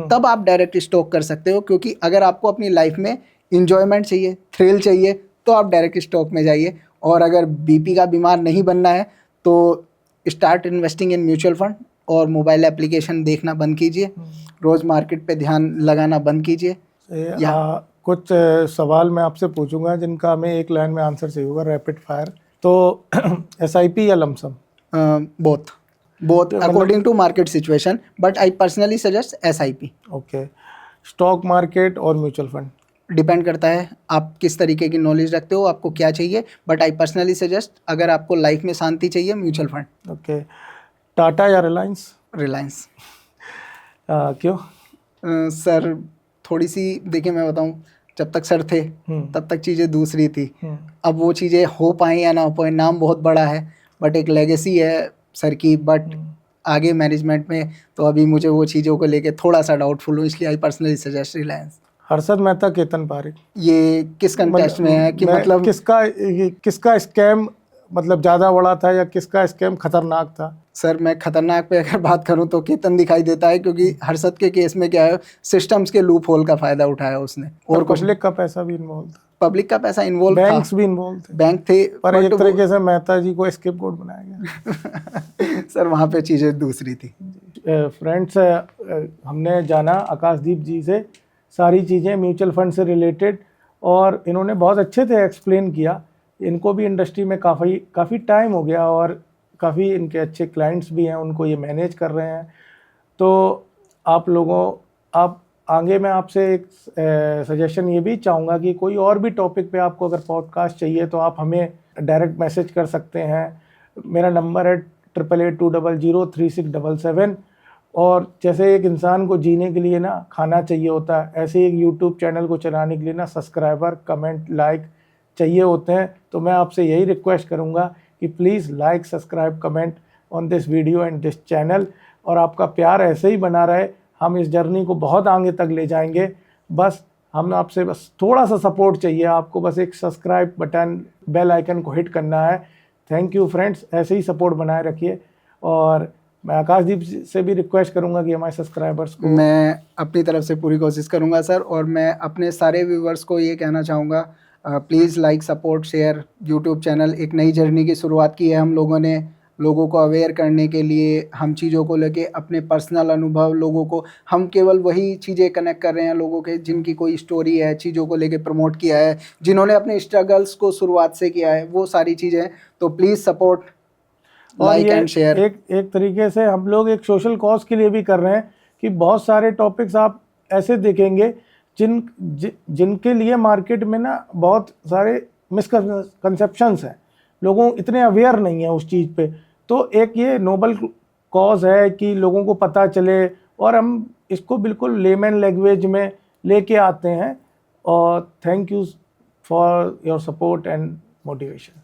तब आप डायरेक्ट स्टॉक कर सकते हो, क्योंकि अगर आपको अपनी लाइफ में इंजॉयमेंट चाहिए, थ्रिल चाहिए, तो आप डायरेक्ट स्टॉक में जाइए। और अगर BP का बीमार नहीं बनना है तो start investing in mutual fund, और मोबाइल एप्लीकेशन देखना बंद कीजिए, रोज़ मार्केट पे ध्यान लगाना बंद कीजिए। कुछ सवाल मैं आपसे पूछूंगा जिनका हमें एक लाइन में आंसर चाहिए होगा, रैपिड फायर। तो SIP या lump sum? Both according to market situation, but I personally suggest SIP। Okay. Stock market और म्यूचुअल फंड? डिपेंड करता है आप किस तरीके की नॉलेज रखते हो, आपको क्या चाहिए, बट आई पर्सनली सजेस्ट, अगर आपको लाइफ में शांति चाहिए, म्यूचुअल फंड। ओके। टाटा या रिलायंस? रिलायंस। क्यों? सर थोड़ी सी देखिए, मैं बताऊं, जब तक सर थे तब तक चीज़ें दूसरी थी। अब वो चीज़ें हो पाएँ या ना हो पाएँ, नाम बहुत बड़ा है बट एक लेगेसी है सर की, बट आगे मैनेजमेंट में तो अभी मुझे वो चीज़ों को लेके थोड़ा सा डाउटफुल हूँ, इसलिए आई पर्सनली सजेस्ट रिलायंस। हर्षद मेहता, केतन पारेख, ये किस कंटेस्ट में है कि मतलब किसका स्कैम मतलब ज़्यादा बड़ा था या किसका स्कैम खतरनाक था? सर मैं खतरनाक पे अगर बात करूं तो केतन दिखाई देता है, क्योंकि हर्षद के केस में क्या है, सिस्टम्स के लूप होल का फायदा उठाया उसने। और पब्लिक का पैसा भी इन्वॉल्व था, पब्लिक का पैसा इन्वॉल्व था, बैंक्स भी इन्वॉल्व थे, बैंक थे, पर एक तरीके से मेहता जी को स्केपगोट बनाया गया। सर वहाँ पे चीज़ें दूसरी थी। फ्रेंड्स, हमने जाना आकाशदीप जी से सारी चीज़ें म्यूचुअल फंड से रिलेटेड, और इन्होंने बहुत अच्छे से एक्सप्लेन किया। इनको भी इंडस्ट्री में काफ़ी टाइम हो गया और काफ़ी इनके अच्छे क्लाइंट्स भी हैं, उनको ये मैनेज कर रहे हैं। तो आप आगे मैं आपसे एक सजेशन ये भी चाहूँगा कि कोई और भी टॉपिक पे आपको अगर पॉडकास्ट चाहिए तो आप हमें डायरेक्ट मैसेज कर सकते हैं। मेरा नंबर है 8882003677। और जैसे एक इंसान को जीने के लिए ना खाना चाहिए होता है, ऐसे एक यूट्यूब चैनल को चलाने के लिए ना सब्सक्राइबर, कमेंट, लाइक चाहिए होते हैं। तो मैं आपसे यही रिक्वेस्ट करूंगा कि please like, subscribe, comment on this video and this channel, और आपका प्यार ऐसे ही बना रहे। हम इस जर्नी को बहुत आगे तक ले जाएंगे। बस हम आपसे बस थोड़ा सा सपोर्ट चाहिए, आपको बस एक सब्सक्राइब बटन, बेल आइकन को हिट करना है। थैंक यू फ्रेंड्स, ऐसे ही सपोर्ट बनाए रखिए। और मैं आकाशदीप से भी रिक्वेस्ट करूंगा कि हमारे सब्सक्राइबर्स को, मैं अपनी तरफ से पूरी कोशिश करूंगा सर, और मैं अपने सारे व्यूवर्स को ये कहना चाहूँगा, please like, support, share. YouTube channel एक नई जर्नी की शुरुआत की है हम लोगों ने, लोगों को अवेयर करने के लिए, हम चीज़ों को लेके अपने पर्सनल अनुभव, लोगों को हम केवल वही चीज़ें कनेक्ट कर रहे हैं लोगों के जिनकी कोई स्टोरी है, चीज़ों को लेके प्रमोट किया है, जिन्होंने अपने स्ट्रगल्स को शुरुआत से किया है, वो सारी चीज़ें। तो please support, like and share. एक तरीके से हम लोग एक सोशल कॉज के लिए भी कर रहे हैं कि बहुत सारे टॉपिक्स आप ऐसे देखेंगे जिनके लिए मार्केट में ना बहुत सारे मिसकंसेप्शंस हैं, लोगों इतने अवेयर नहीं है उस चीज़ पे। तो एक ये नोबल कॉज है कि लोगों को पता चले, और हम इसको बिल्कुल लेमन लैंग्वेज में लेके आते हैं। और thank you for your support and motivation.